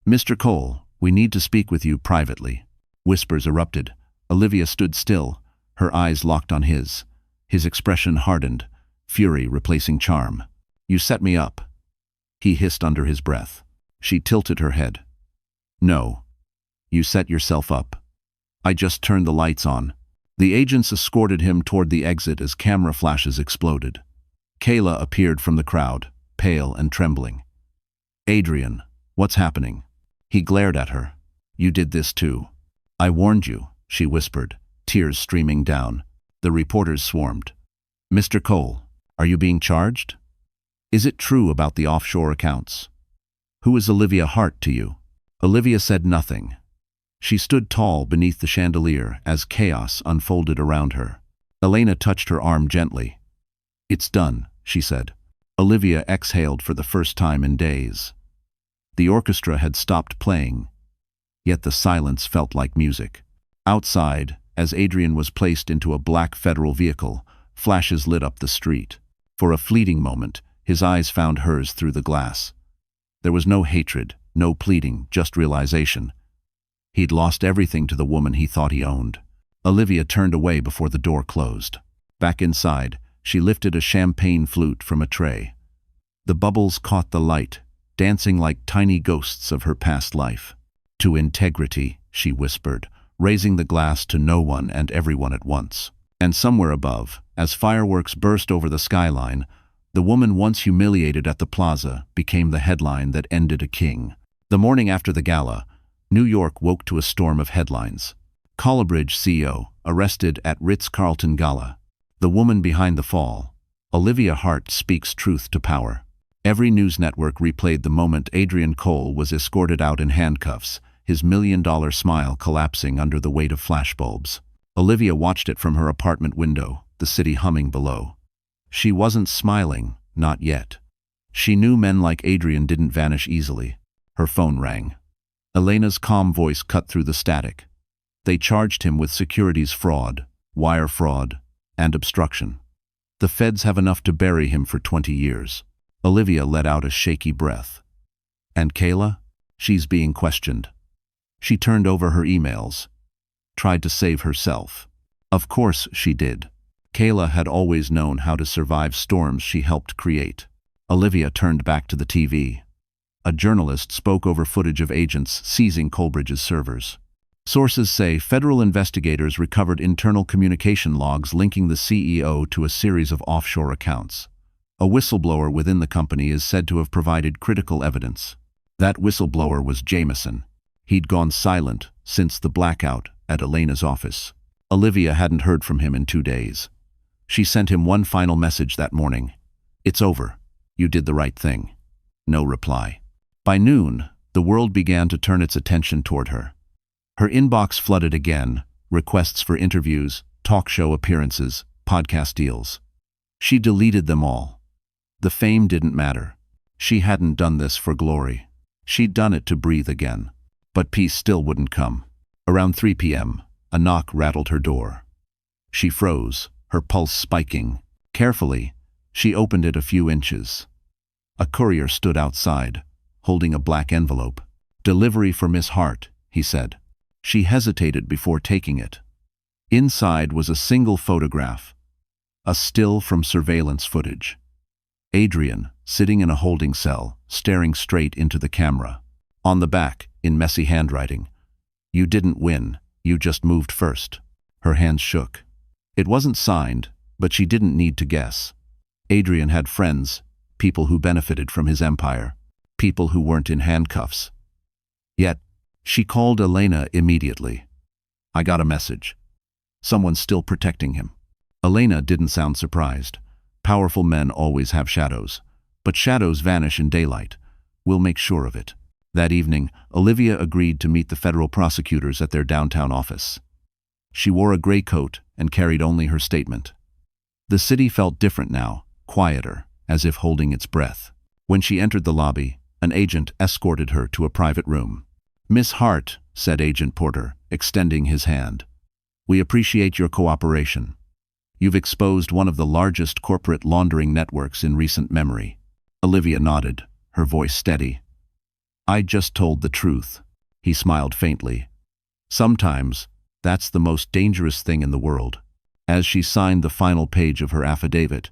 "Mr. Cole, we need to speak with you privately." Whispers erupted. Olivia stood still, her eyes locked on his. His expression hardened, fury replacing charm. "You set me up," he hissed under his breath. She tilted her head. "No. You set yourself up. I just turned the lights on." The agents escorted him toward the exit as camera flashes exploded. Kayla appeared from the crowd, pale and trembling. "Adrian, what's happening?" He glared at her. "You did this too." "I warned you," she whispered, tears streaming down. The reporters swarmed. "Mr. Cole, are you being charged? Is it true about the offshore accounts? Who is Olivia Hart to you?" Olivia said nothing. She stood tall beneath the chandelier as chaos unfolded around her. Elena touched her arm gently. "It's done," she said. Olivia exhaled for the first time in days. The orchestra had stopped playing, yet the silence felt like music. Outside, as Adrian was placed into a black federal vehicle, flashes lit up the street. For a fleeting moment, his eyes found hers through the glass. There was no hatred, no pleading, just realization. He'd lost everything to the woman he thought he owned. Olivia turned away before the door closed. Back inside, she lifted a champagne flute from a tray. The bubbles caught the light, dancing like tiny ghosts of her past life. "To integrity," she whispered, raising the glass to no one and everyone at once. And somewhere above, as fireworks burst over the skyline, the woman once humiliated at the plaza became the headline that ended a king. The morning after the gala, New York woke to a storm of headlines. Coleridge CEO arrested at Ritz-Carlton Gala. The woman behind the fall. Olivia Hart speaks truth to power. Every news network replayed the moment Adrian Cole was escorted out in handcuffs, his million-dollar smile collapsing under the weight of flashbulbs. Olivia watched it from her apartment window, the city humming below. She wasn't smiling, not yet. She knew men like Adrian didn't vanish easily. Her phone rang. Elena's calm voice cut through the static. They charged him with securities fraud, wire fraud, and obstruction. The feds have enough to bury him for 20 years. Olivia let out a shaky breath. And Kayla? She's being questioned. She turned over her emails, tried to save herself. Of course she did. Kayla had always known how to survive storms she helped create. Olivia turned back to the TV. A journalist spoke over footage of agents seizing Coleridge's servers. Sources say federal investigators recovered internal communication logs linking the CEO to a series of offshore accounts. A whistleblower within the company is said to have provided critical evidence. That whistleblower was Jameson. He'd gone silent since the blackout at Elena's office. Olivia hadn't heard from him in 2 days. She sent him one final message that morning. "It's over. You did the right thing." No reply. By noon, the world began to turn its attention toward her. Her inbox flooded again, requests for interviews, talk show appearances, podcast deals. She deleted them all. The fame didn't matter. She hadn't done this for glory. She'd done it to breathe again. But peace still wouldn't come. Around 3 p.m., a knock rattled her door. She froze, her pulse spiking. Carefully, she opened it a few inches. A courier stood outside, holding a black envelope. "Delivery for Miss Hart," he said. She hesitated before taking it. Inside was a single photograph, a still from surveillance footage. Adrian, sitting in a holding cell, staring straight into the camera. On the back, in messy handwriting, "You didn't win, you just moved first." Her hands shook. It wasn't signed, but she didn't need to guess. Adrian had friends, people who benefited from his empire, people who weren't in handcuffs. Yet, she called Elena immediately. "I got a message. Someone's still protecting him." Elena didn't sound surprised. Powerful men always have shadows, but shadows vanish in daylight. "We'll make sure of it." That evening, Olivia agreed to meet the federal prosecutors at their downtown office. She wore a gray coat and carried only her statement. The city felt different now, quieter, as if holding its breath. When she entered the lobby, an agent escorted her to a private room. "Miss Hart," said Agent Porter, extending his hand. "We appreciate your cooperation. You've exposed one of the largest corporate laundering networks in recent memory." Olivia nodded, her voice steady. "I just told the truth." He smiled faintly. "Sometimes, that's the most dangerous thing in the world." As she signed the final page of her affidavit,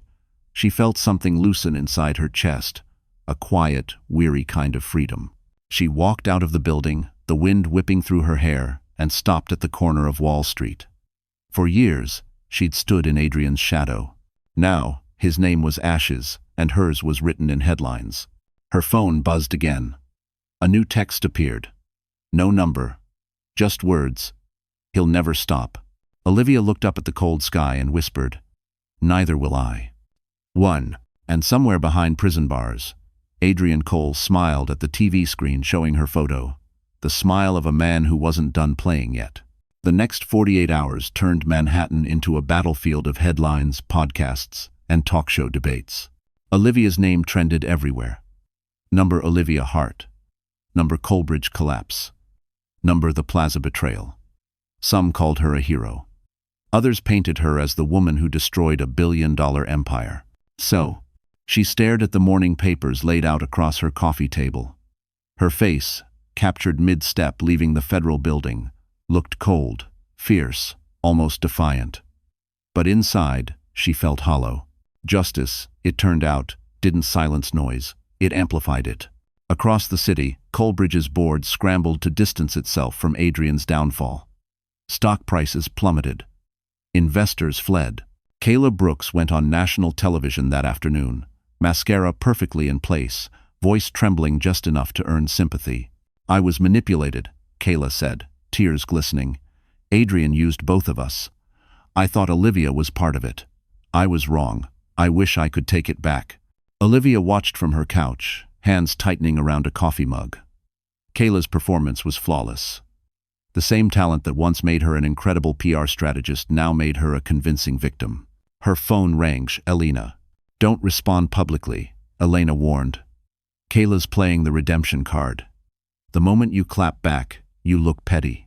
she felt something loosen inside her chest, a quiet, weary kind of freedom. She walked out of the building, the wind whipping through her hair, and stopped at the corner of Wall Street. For years, she'd stood in Adrian's shadow. Now, his name was ashes, and hers was written in headlines. Her phone buzzed again. A new text appeared. No number, just words. "He'll never stop." Olivia looked up at the cold sky and whispered, "Neither will I." 1. And somewhere behind prison bars, Adrian Cole smiled at the TV screen showing her photo, the smile of a man who wasn't done playing yet. The next 48 hours turned Manhattan into a battlefield of headlines, podcasts, and talk show debates. Olivia's name trended everywhere. Number Olivia Hart. Number Colbridge collapse. Number the Plaza betrayal. Some called her a hero. Others painted her as the woman who destroyed a billion-dollar empire. So, she stared at the morning papers laid out across her coffee table. Her face, captured mid-step leaving the federal building, looked cold, fierce, almost defiant. But inside, she felt hollow. Justice, it turned out, didn't silence noise, it amplified it. Across the city, Colbridge's board scrambled to distance itself from Adrian's downfall. Stock prices plummeted. Investors fled. Kayla Brooks went on national television that afternoon, mascara perfectly in place, voice trembling just enough to earn sympathy. "I was manipulated," Kayla said, tears glistening. "Adrian used both of us. I thought Olivia was part of it. I was wrong. I wish I could take it back." Olivia watched from her couch, hands tightening around a coffee mug. Kayla's performance was flawless. The same talent that once made her an incredible PR strategist now made her a convincing victim. Her phone rang. "Elena." "Don't respond publicly," Elena warned. "Kayla's playing the redemption card. The moment you clap back, you look petty.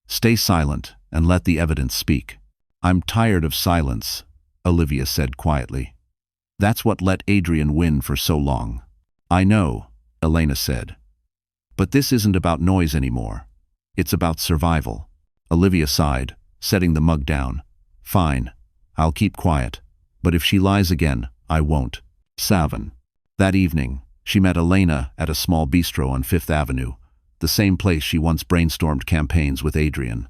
Stay silent and let the evidence speak." "I'm tired of silence," Olivia said quietly. "That's what let Adrian win for so long." "I know," Elena said. "But this isn't about noise anymore. It's about survival." Olivia sighed, setting the mug down. "Fine, I'll keep quiet. But if she lies again, I won't." 7. That evening, she met Elena at a small bistro on Fifth Avenue, the same place she once brainstormed campaigns with Adrian.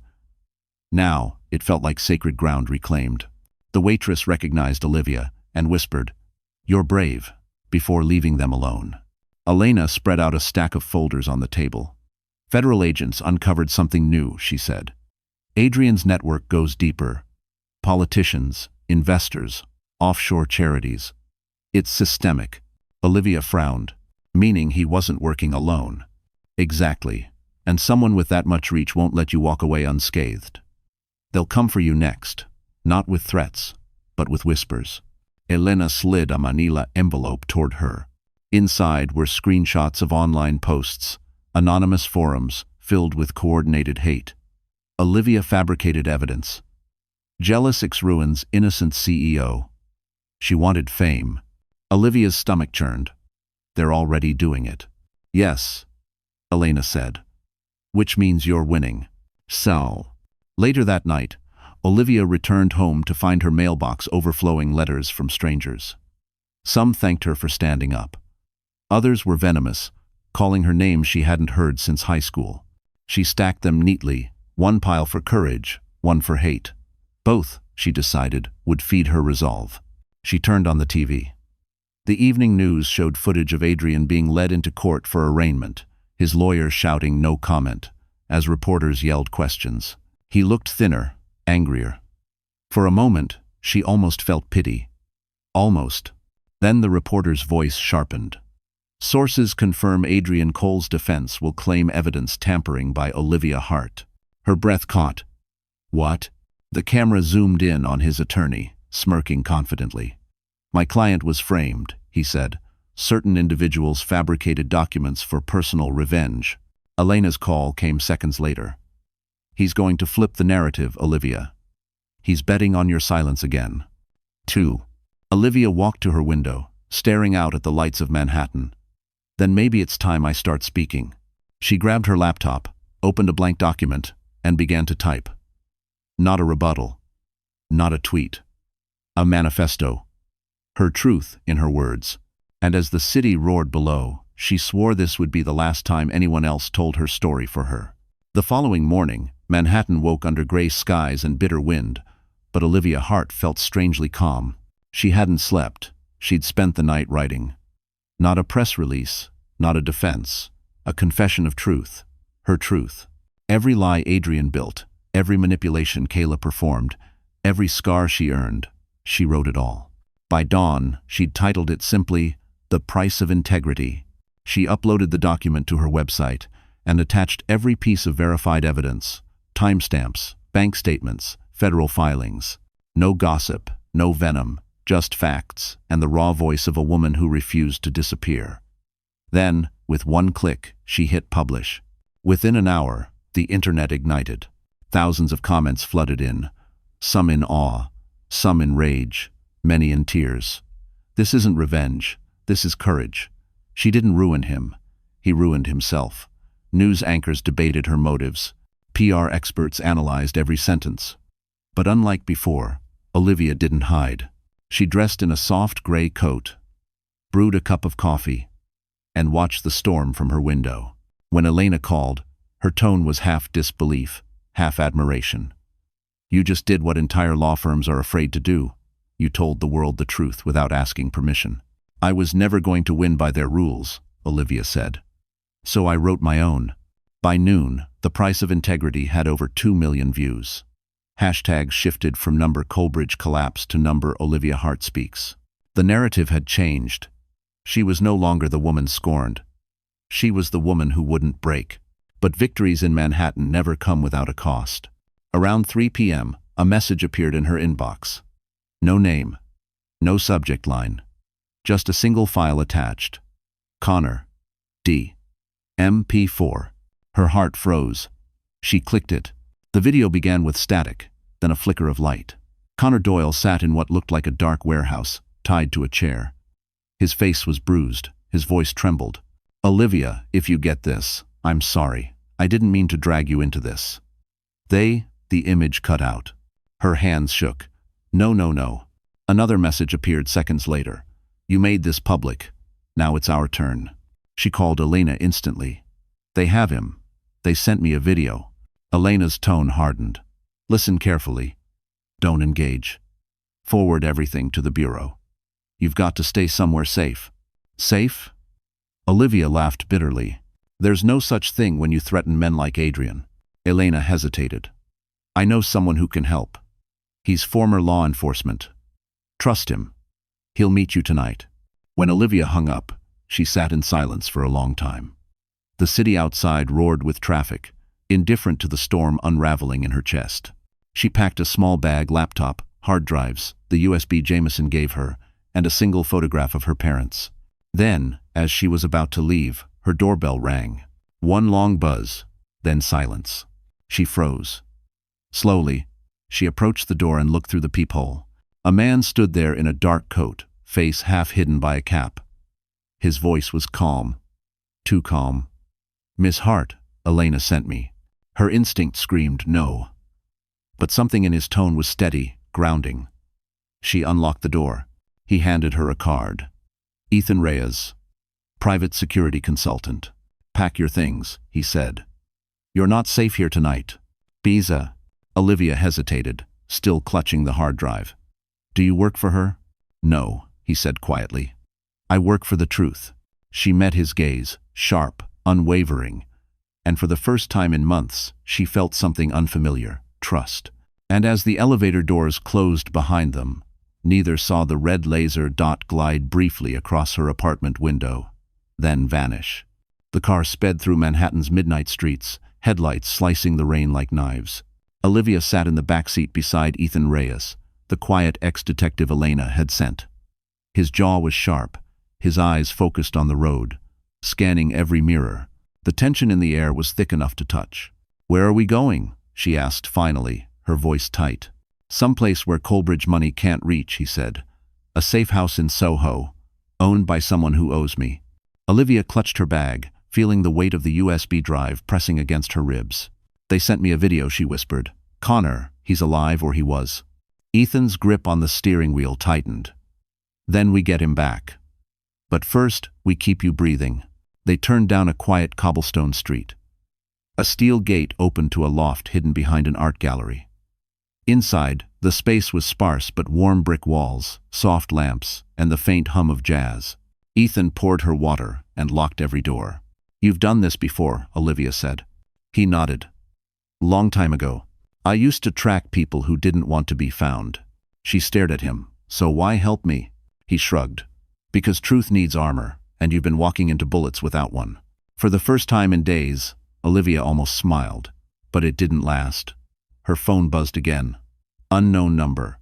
Now, it felt like sacred ground reclaimed. The waitress recognized Olivia and whispered, "You're brave," before leaving them alone. Elena spread out a stack of folders on the table. "Federal agents uncovered something new," she said. "Adrian's network goes deeper. Politicians, investors, offshore charities. It's systemic." Olivia frowned, meaning he wasn't working alone. "Exactly. And someone with that much reach won't let you walk away unscathed. They'll come for you next, not with threats, but with whispers." Elena slid a manila envelope toward her. Inside were screenshots of online posts, anonymous forums filled with coordinated hate. Olivia fabricated evidence. Jealous ex ruins innocent CEO. She wanted fame. Olivia's stomach churned. They're already doing it. Yes, Elena said. Which means you're winning. Sell. Later that night, Olivia returned home to find her mailbox overflowing letters from strangers. Some thanked her for standing up. Others were venomous, calling her names she hadn't heard since high school. She stacked them neatly, one pile for courage, one for hate. Both, she decided, would feed her resolve. She turned on the TV. The evening news showed footage of Adrian being led into court for arraignment, his lawyer shouting no comment, as reporters yelled questions. He looked thinner, angrier. For a moment, she almost felt pity. Almost. Then the reporter's voice sharpened. Sources confirm Adrian Cole's defense will claim evidence tampering by Olivia Hart. Her breath caught. What? The camera zoomed in on his attorney, smirking confidently. My client was framed, he said. Certain individuals fabricated documents for personal revenge. Elena's call came seconds later. He's going to flip the narrative, Olivia. He's betting on your silence again. 2. Olivia walked to her window, staring out at the lights of Manhattan. Then maybe it's time I start speaking. She grabbed her laptop, opened a blank document, and began to type. Not a rebuttal. Not a tweet. A manifesto. Her truth in her words. And as the city roared below, she swore this would be the last time anyone else told her story for her. The following morning, Manhattan woke under gray skies and bitter wind, but Olivia Hart felt strangely calm. She hadn't slept. She'd spent the night writing. Not a press release, not a defense, a confession of truth. Her truth. Every lie Adrian built, every manipulation Kayla performed, every scar she earned, she wrote it all. By dawn, she'd titled it simply, The Price of Integrity. She uploaded the document to her website and attached every piece of verified evidence, timestamps, bank statements, federal filings. No gossip, no venom, just facts and the raw voice of a woman who refused to disappear. Then, with one click, she hit publish. Within an hour, the internet ignited. Thousands of comments flooded in, some in awe, some in rage, many in tears. This isn't revenge, this is courage. She didn't ruin him. He ruined himself. News anchors debated her motives. PR experts analyzed every sentence. But unlike before, Olivia didn't hide. She dressed in a soft gray coat, brewed a cup of coffee, and watched the storm from her window. When Elena called, her tone was half disbelief, half admiration. You just did what entire law firms are afraid to do. You told the world the truth without asking permission. I was never going to win by their rules, Olivia said. So I wrote my own. By noon, The Price of Integrity had over 2 million views. Hashtags shifted from number Colbridge collapse to number Olivia Hart speaks. The narrative had changed. She was no longer the woman scorned. She was the woman who wouldn't break. But victories in Manhattan never come without a cost. Around 3 p.m., a message appeared in her inbox. No name. No subject line. Just a single file attached. Connor. D. MP4. Her heart froze. She clicked it. The video began with static, then a flicker of light. Connor Doyle sat in what looked like a dark warehouse, tied to a chair. His face was bruised. His voice trembled. Olivia, if you get this, I'm sorry. I didn't mean to drag you into this. The image cut out. Her hands shook. No, no, no. Another message appeared seconds later. You made this public. Now it's our turn. She called Elena instantly. They have him. They sent me a video. Elena's tone hardened. Listen carefully. Don't engage. Forward everything to the bureau. You've got to stay somewhere safe. Safe? Olivia laughed bitterly. There's no such thing when you threaten men like Adrian. Elena hesitated. I know someone who can help. He's former law enforcement. Trust him. He'll meet you tonight. When Olivia hung up, she sat in silence for a long time. The city outside roared with traffic, indifferent to the storm unraveling in her chest. She packed a small bag, laptop, hard drives, the USB Jameson gave her, and a single photograph of her parents. Then, as she was about to leave, her doorbell rang. One long buzz, then silence. She froze. Slowly, she approached the door and looked through the peephole. A man stood there in a dark coat, face half hidden by a cap. His voice was calm. Too calm. "Miss Hart, Elena sent me." Her instinct screamed no. But something in his tone was steady, grounding. She unlocked the door. He handed her a card. "Ethan Reyes, private security consultant. Pack your things," he said. "You're not safe here tonight." "Biza." Olivia hesitated, still clutching the hard drive. "Do you work for her?" "No," he said quietly. "I work for the truth." She met his gaze, sharp, unwavering, and for the first time in months, she felt something unfamiliar, trust. And as the elevator doors closed behind them, neither saw the red laser dot glide briefly across her apartment window, then vanish. The car sped through Manhattan's midnight streets, headlights slicing the rain like knives. Olivia sat in the backseat beside Ethan Reyes, the quiet ex-detective Elena had sent. His jaw was sharp, his eyes focused on the road, scanning every mirror. The tension in the air was thick enough to touch. "Where are we going?" she asked finally, her voice tight. "Someplace where Coleridge money can't reach," he said. "A safe house in Soho, owned by someone who owes me." Olivia clutched her bag, feeling the weight of the USB drive pressing against her ribs. "They sent me a video," she whispered. "Connor, he's alive, or he was." Ethan's grip on the steering wheel tightened. "Then we get him back. But first, we keep you breathing." They turned down a quiet cobblestone street. A steel gate opened to a loft hidden behind an art gallery. Inside, the space was sparse but warm brick walls, soft lamps, and the faint hum of jazz. Ethan poured her water and locked every door. "You've done this before," Olivia said. He nodded. "Long time ago. I used to track people who didn't want to be found." She stared at him. "So why help me?" He shrugged. "Because truth needs armor, and you've been walking into bullets without one." For the first time in days, Olivia almost smiled, but it didn't last. Her phone buzzed again. Unknown number.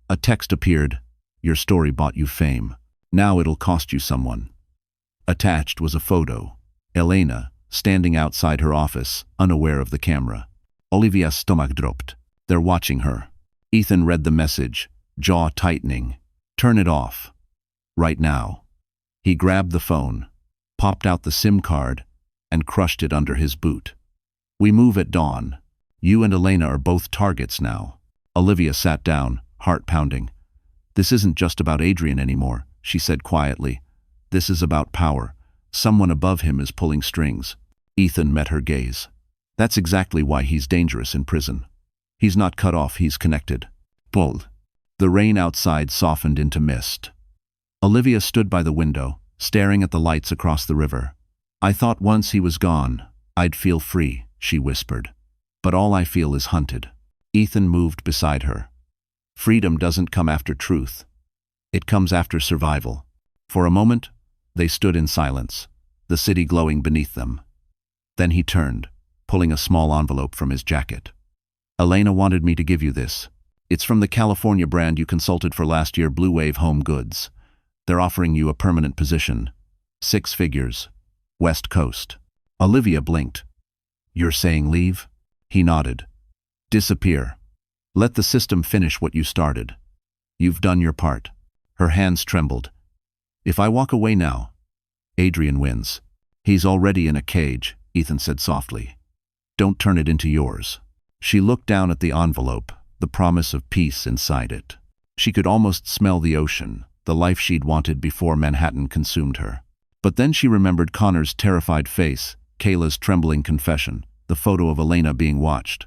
A text appeared. "Your story bought you fame. Now it'll cost you someone." Attached was a photo. Elena, standing outside her office, unaware of the camera. Olivia's stomach dropped. They're watching her. Ethan read the message, jaw tightening. "Turn it off. Right now." He grabbed the phone, popped out the SIM card, and crushed it under his boot. "We move at dawn. You and Elena are both targets now." Olivia sat down, heart pounding. "This isn't just about Adrian anymore," she said quietly. "This is about power. Someone above him is pulling strings." Ethan met her gaze. "That's exactly why he's dangerous in prison. He's not cut off, he's connected." Pulled. The rain outside softened into mist. Olivia stood by the window, staring at the lights across the river. "I thought once he was gone, I'd feel free," she whispered. "But all I feel is hunted." Ethan moved beside her. "Freedom doesn't come after truth. It comes after survival." For a moment, they stood in silence, the city glowing beneath them. Then he turned, pulling a small envelope from his jacket. "Elena wanted me to give you this. It's from the California brand you consulted for last year, Blue Wave Home Goods. They're offering you a permanent position. 6 figures. West Coast." Olivia blinked. "You're saying leave?" He nodded. "Disappear. Let the system finish what you started. You've done your part." Her hands trembled. "If I walk away now, Adrian wins." "He's already in a cage," Ethan said softly. "Don't turn it into yours." She looked down at the envelope, the promise of peace inside it. She could almost smell the ocean, the life she'd wanted before Manhattan consumed her. But then she remembered Connor's terrified face, Kayla's trembling confession, the photo of Elena being watched.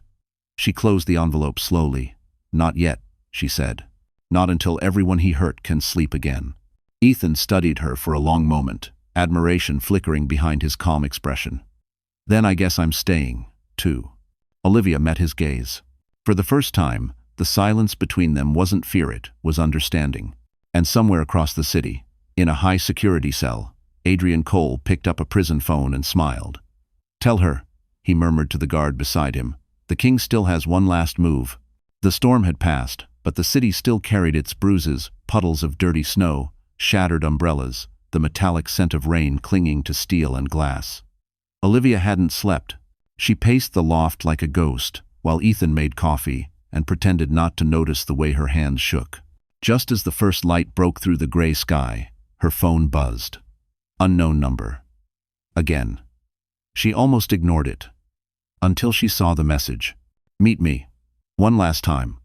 She closed the envelope slowly. "Not yet," she said. "Not until everyone he hurt can sleep again." Ethan studied her for a long moment, admiration flickering behind his calm expression. "Then I guess I'm staying, too." Olivia met his gaze. For the first time, the silence between them wasn't fear, it was understanding. And somewhere across the city, in a high-security cell, Adrian Cole picked up a prison phone and smiled. "Tell her," he murmured to the guard beside him, "the king still has one last move." The storm had passed, but the city still carried its bruises, puddles of dirty snow, shattered umbrellas, the metallic scent of rain clinging to steel and glass. Olivia hadn't slept. She paced the loft like a ghost, while Ethan made coffee and pretended not to notice the way her hands shook. Just as the first light broke through the gray sky, her phone buzzed. Unknown number. Again. She almost ignored it, until she saw the message. "Meet me. One last time.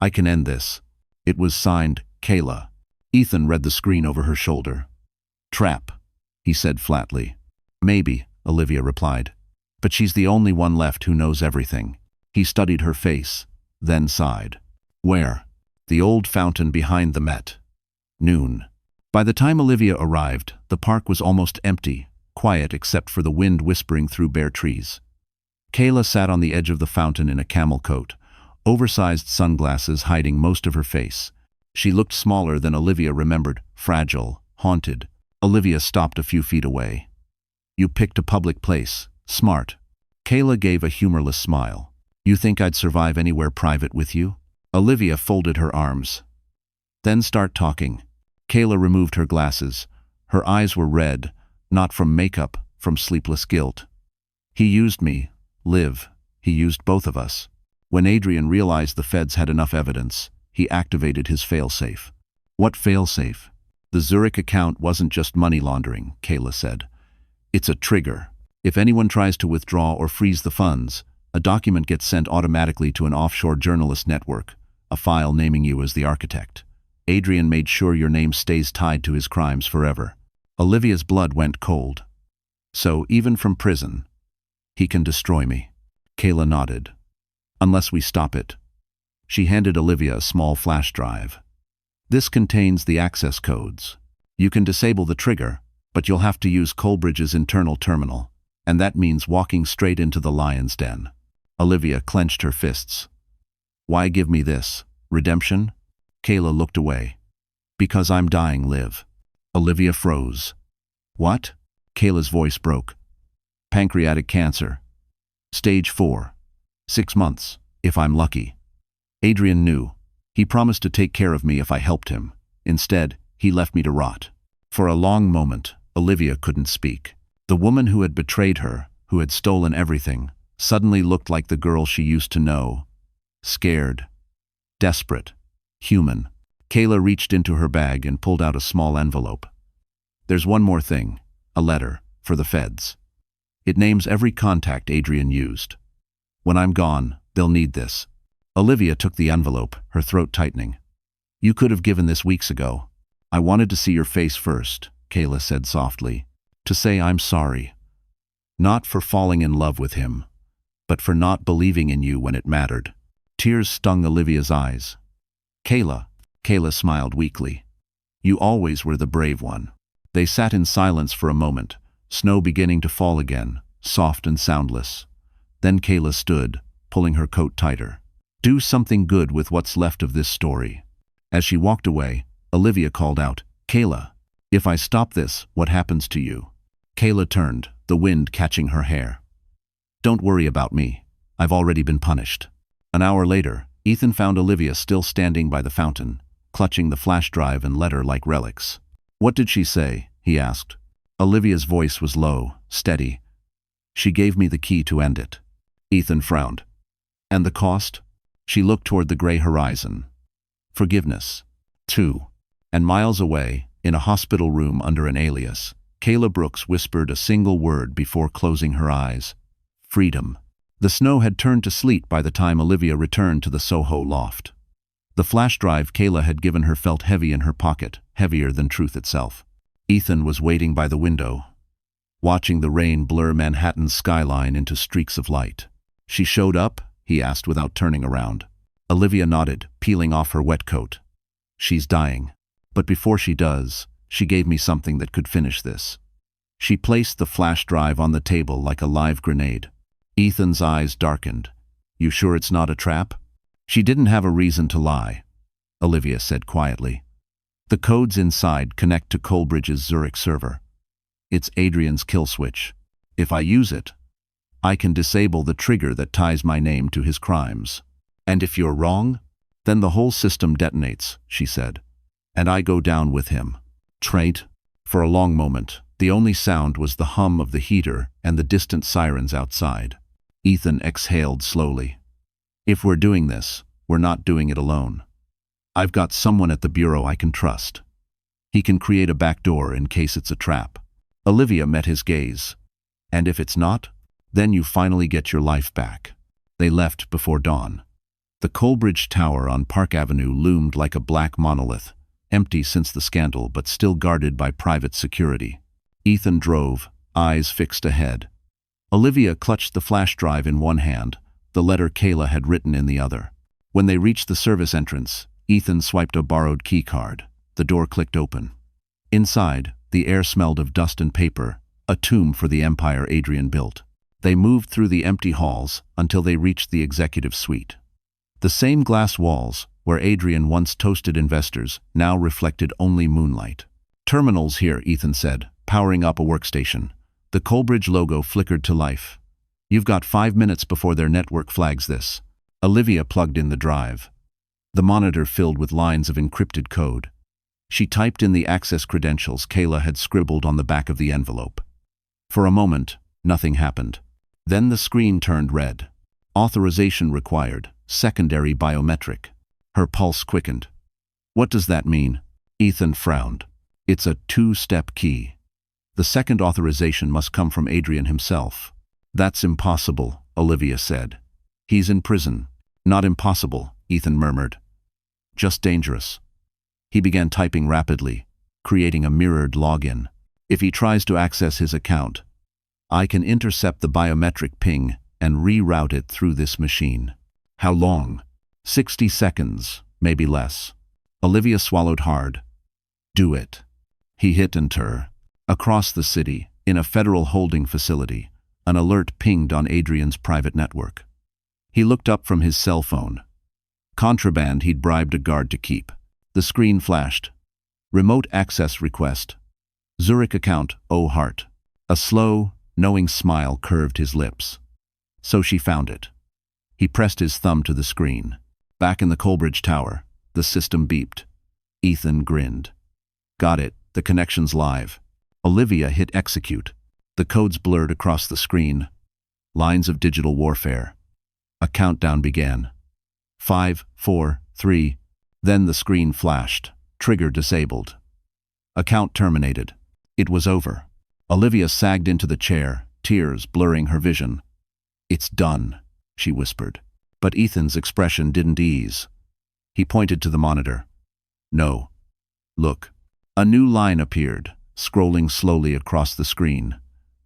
I can end this." It was signed, Kayla. Ethan read the screen over her shoulder. "Trap," he said flatly. "Maybe," Olivia replied. "But she's the only one left who knows everything." He studied her face, then sighed. "Where?" "The old fountain behind the Met." Noon. By the time Olivia arrived, the park was almost empty, quiet except for the wind whispering through bare trees. Kayla sat on the edge of the fountain in a camel coat, oversized sunglasses hiding most of her face. She looked smaller than Olivia remembered, fragile, haunted. Olivia stopped a few feet away. "You picked a public place. Smart." Kayla gave a humorless smile. "You think I'd survive anywhere private with you?" Olivia folded her arms. "Then start talking." Kayla removed her glasses. Her eyes were red, not from makeup, from sleepless guilt. "He used me, Liv. He used both of us. When Adrian realized the feds had enough evidence, he activated his failsafe." "What failsafe?" "The Zurich account wasn't just money laundering," Kayla said. "It's a trigger. If anyone tries to withdraw or freeze the funds, a document gets sent automatically to an offshore journalist network, a file naming you as the architect. Adrian made sure your name stays tied to his crimes forever." Olivia's blood went cold. "So, even from prison, he can destroy me." Kayla nodded. "Unless we stop it." She handed Olivia a small flash drive. "This contains the access codes. You can disable the trigger, but you'll have to use Coleridge's internal terminal, and that means walking straight into the lion's den." Olivia clenched her fists. "Why give me this? Redemption?" Kayla looked away. "Because I'm dying, Liv." Olivia froze. "What?" Kayla's voice broke. "Pancreatic cancer. Stage 4. 6 months, if I'm lucky." Adrian knew. He promised to take care of me if I helped him. Instead, he left me to rot. For a long moment, Olivia couldn't speak. The woman who had betrayed her, who had stolen everything, suddenly looked like the girl she used to know. Scared. Desperate. Human. Kayla reached into her bag and pulled out a small envelope. "There's one more thing. A letter. For the feds. It names every contact Adrian used. When I'm gone, they'll need this." Olivia took the envelope, her throat tightening. "You could have given this weeks ago. I wanted to see your face first," Kayla said softly. "To say I'm sorry. Not for falling in love with him, but for not believing in you when it mattered." Tears stung Olivia's eyes. Kayla smiled weakly. "You always were the brave one." They sat in silence for a moment, snow beginning to fall again, soft and soundless. Then Kayla stood, pulling her coat tighter. "Do something good with what's left of this story." As she walked away, Olivia called out, "Kayla, if I stop this, what happens to you?" Kayla turned, the wind catching her hair. "Don't worry about me. I've already been punished." An hour later, Ethan found Olivia still standing by the fountain, clutching the flash drive and letter like relics. "What did she say?" he asked. Olivia's voice was low, steady. "She gave me the key to end it." Ethan frowned. "And the cost?" She looked toward the gray horizon. "Forgiveness." 2. And miles away, in a hospital room under an alias, Kayla Brooks whispered a single word before closing her eyes. Freedom. The snow had turned to sleet by the time Olivia returned to the Soho loft. The flash drive Kayla had given her felt heavy in her pocket, heavier than truth itself. Ethan was waiting by the window, watching the rain blur Manhattan's skyline into streaks of light. "She showed up?" he asked without turning around. Olivia nodded, peeling off her wet coat. "She's dying. But before she does, she gave me something that could finish this." She placed the flash drive on the table like a live grenade. Ethan's eyes darkened. "You sure it's not a trap?" "She didn't have a reason to lie," Olivia said quietly. "The codes inside connect to Coleridge's Zurich server. It's Adrian's kill switch. If I use it, I can disable the trigger that ties my name to his crimes. And if you're wrong, then the whole system detonates," she said. "And I go down with him." Trait. For a long moment, the only sound was the hum of the heater and the distant sirens outside. Ethan exhaled slowly. If we're doing this, we're not doing it alone. I've got someone at the bureau I can trust. He can create a backdoor in case it's a trap. Olivia met his gaze. And if it's not, then you finally get your life back. They left before dawn. The Coleridge Tower on Park Avenue loomed like a black monolith, empty since the scandal but still guarded by private security. Ethan drove, eyes fixed ahead. Olivia clutched the flash drive in one hand, the letter Kayla had written in the other. When they reached the service entrance, Ethan swiped a borrowed key card. The door clicked open. Inside, the air smelled of dust and paper, a tomb for the empire Adrian built. They moved through the empty halls until they reached the executive suite. The same glass walls, where Adrian once toasted investors, now reflected only moonlight. Terminals here, Ethan said, powering up a workstation. The Coleridge logo flickered to life. You've got 5 minutes before their network flags this. Olivia plugged in the drive. The monitor filled with lines of encrypted code. She typed in the access credentials Kayla had scribbled on the back of the envelope. For a moment, nothing happened. Then the screen turned red. Authorization required, secondary biometric. Her pulse quickened. What does that mean? Ethan frowned. It's a 2-step key. The second authorization must come from Adrian himself. That's impossible, Olivia said. He's in prison. Not impossible, Ethan murmured. Just dangerous. He began typing rapidly, creating a mirrored login. If he tries to access his account, I can intercept the biometric ping and reroute it through this machine. How long? 60 seconds, maybe less. Olivia swallowed hard. Do it. He hit enter. Across the city, in a federal holding facility, an alert pinged on Adrian's private network. He looked up from his cell phone. Contraband he'd bribed a guard to keep. The screen flashed. Remote access request. Zurich account, O heart. A slow, knowing smile curved his lips. So she found it. He pressed his thumb to the screen. Back in the Coleridge Tower, the system beeped. Ethan grinned. Got it, the connection's live. Olivia hit execute. The codes blurred across the screen. Lines of digital warfare. A countdown began. 5, 4, 3. Then the screen flashed. Trigger disabled. Account terminated. It was over. Olivia sagged into the chair, tears blurring her vision. It's done, she whispered. But Ethan's expression didn't ease. He pointed to the monitor. No. Look. A new line appeared, scrolling slowly across the screen.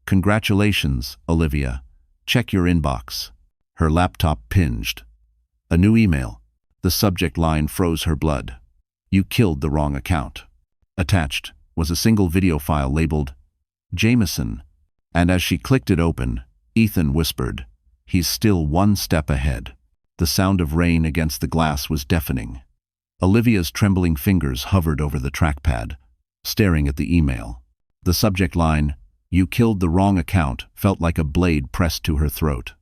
Congratulations, Olivia. Check your inbox. Her laptop pinged. A new email. The subject line froze her blood. You killed the wrong account. Attached was a single video file labeled Jameson, and as she clicked it open, Ethan whispered, He's still 1 step ahead. The sound of rain against the glass was deafening. Olivia's trembling fingers hovered over the trackpad, staring at the email. The subject line, You killed the wrong account, felt like a blade pressed to her throat.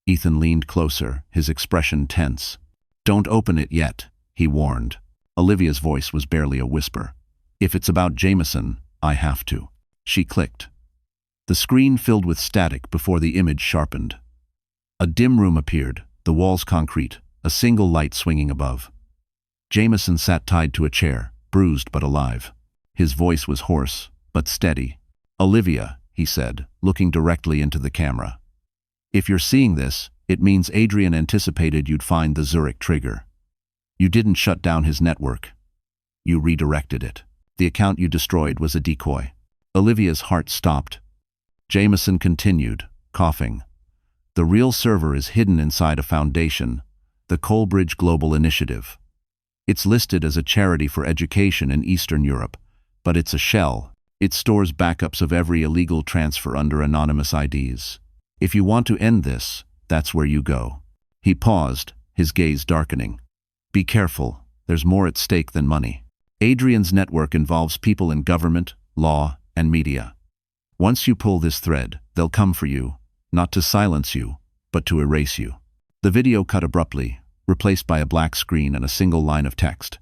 Ethan leaned closer, his expression tense. Don't open it yet, he warned. Olivia's voice was barely a whisper. If it's about Jameson, I have to. She clicked. The screen filled with static before the image sharpened. A dim room appeared, the walls concrete, a single light swinging above. Jameson sat tied to a chair, bruised but alive. His voice was hoarse, but steady. Olivia, he said, looking directly into the camera. If you're seeing this, it means Adrian anticipated you'd find the Zurich trigger. You didn't shut down his network. You redirected it. The account you destroyed was a decoy. Olivia's heart stopped. Jameson continued, coughing. The real server is hidden inside a foundation, the Coleridge Global Initiative. It's listed as a charity for education in Eastern Europe, but it's a shell. It stores backups of every illegal transfer under anonymous IDs. If you want to end this, that's where you go. He paused, his gaze darkening. Be careful, there's more at stake than money. Adrian's network involves people in government, law, and media. Once you pull this thread, they'll come for you, not to silence you, but to erase you. The video cut abruptly, replaced by a black screen and a single line of text.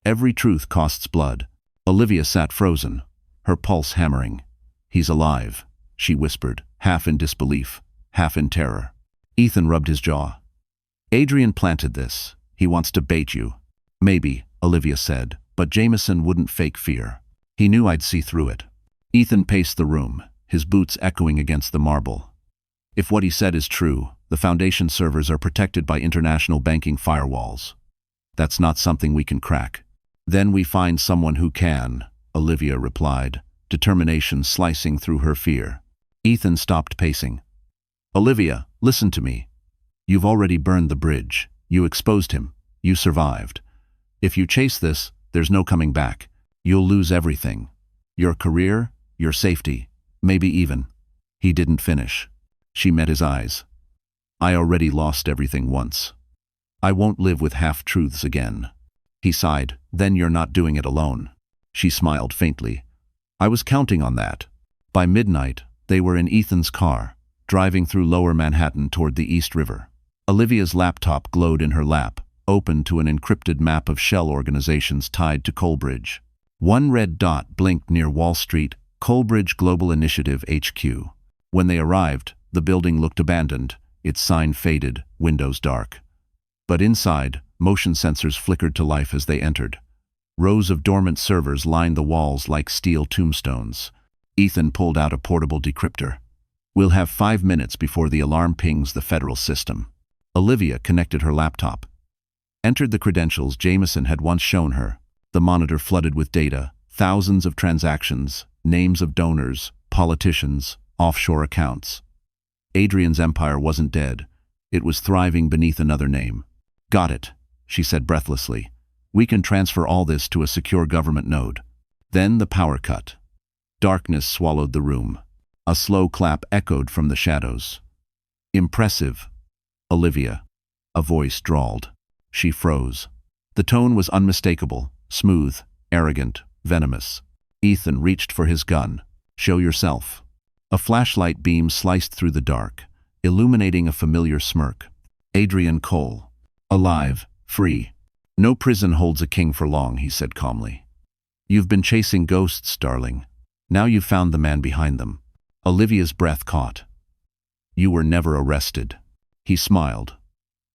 Every truth costs blood. Olivia sat frozen, her pulse hammering. He's alive, she whispered, half in disbelief, half in terror. Ethan rubbed his jaw. Adrian planted this. He wants to bait you. Maybe, Olivia said, but Jameson wouldn't fake fear. He knew I'd see through it. Ethan paced the room, his boots echoing against the marble. If what he said is true, the Foundation servers are protected by international banking firewalls. That's not something we can crack. Then we find someone who can, Olivia replied, determination slicing through her fear. Ethan stopped pacing. Olivia, listen to me. You've already burned the bridge. You exposed him. You survived. If you chase this, there's no coming back. You'll lose everything. Your career, your safety, maybe even. He didn't finish. She met his eyes. I already lost everything once. I won't live with half-truths again. He sighed. Then you're not doing it alone. She smiled faintly. I was counting on that. By midnight, they were in Ethan's car, driving through Lower Manhattan toward the East River. Olivia's laptop glowed in her lap, open to an encrypted map of shell organizations tied to Coalbridge. One red dot blinked near Wall Street, Coalbridge Global Initiative HQ. When they arrived, the building looked abandoned, its sign faded, windows dark. But inside, motion sensors flickered to life as they entered. Rows of dormant servers lined the walls like steel tombstones. Ethan pulled out a portable decryptor. We'll have 5 minutes before the alarm pings the federal system. Olivia connected her laptop. Entered the credentials Jameson had once shown her. The monitor flooded with data, thousands of transactions, names of donors, politicians, offshore accounts. Adrian's empire wasn't dead. It was thriving beneath another name. Got it, she said breathlessly. We can transfer all this to a secure government node. Then the power cut. Darkness swallowed the room. A slow clap echoed from the shadows. Impressive, Olivia. A voice drawled. She froze. The tone was unmistakable, smooth, arrogant, venomous. Ethan reached for his gun. Show yourself. A flashlight beam sliced through the dark, illuminating a familiar smirk. Adrian Cole. Alive, free. No prison holds a king for long, he said calmly. You've been chasing ghosts, darling. Now you've found the man behind them. Olivia's breath caught. You were never arrested. He smiled.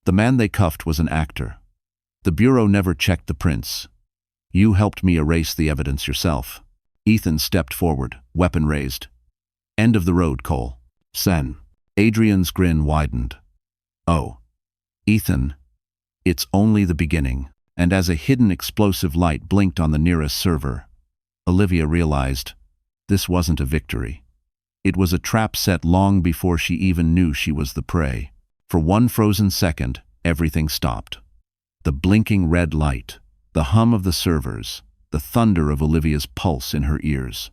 The man they cuffed was an actor. The Bureau never checked the prints. You helped me erase the evidence yourself. Ethan stepped forward, weapon raised. End of the road, Cole. Sen. Adrian's grin widened. Oh. Ethan. It's only the beginning. And as a hidden explosive light blinked on the nearest server, Olivia realized this wasn't a victory. It was a trap set long before she even knew she was the prey. For one frozen second, everything stopped. The blinking red light, the hum of the servers, the thunder of Olivia's pulse in her ears.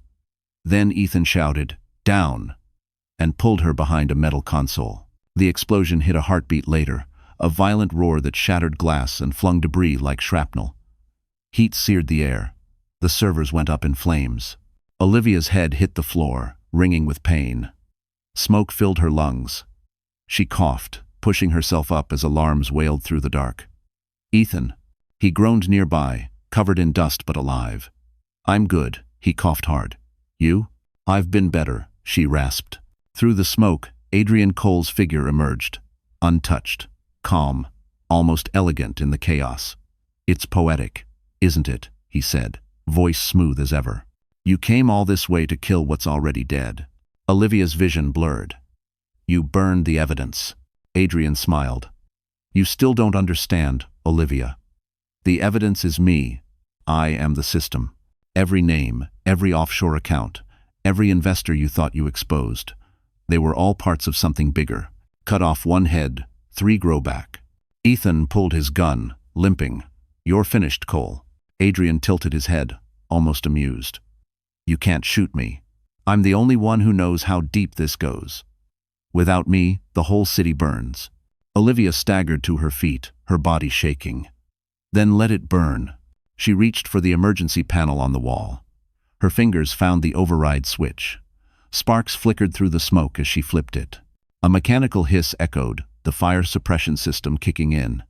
Then Ethan shouted, "Down!" and pulled her behind a metal console. The explosion hit a heartbeat later, a violent roar that shattered glass and flung debris like shrapnel. Heat seared the air. The servers went up in flames. Olivia's head hit the floor, ringing with pain. Smoke filled her lungs. She coughed, pushing herself up as alarms wailed through the dark. Ethan. He groaned nearby, covered in dust but alive. I'm good, he coughed hard. You? I've been better, she rasped. Through the smoke, Adrian Cole's figure emerged, untouched, calm, almost elegant in the chaos. It's poetic, isn't it? He said, voice smooth as ever. You came all this way to kill what's already dead. Olivia's vision blurred. You burned the evidence. Adrian smiled. You still don't understand, Olivia. The evidence is me. I am the system. Every name, every offshore account, every investor you thought you exposed. They were all parts of something bigger. Cut off one head, 3 grow back. Ethan pulled his gun, limping. You're finished, Cole. Adrian tilted his head, almost amused. You can't shoot me. I'm the only one who knows how deep this goes. Without me, the whole city burns. Olivia staggered to her feet, her body shaking. Then let it burn. She reached for the emergency panel on the wall. Her fingers found the override switch. Sparks flickered through the smoke as she flipped it. A mechanical hiss echoed, the fire suppression system kicking in.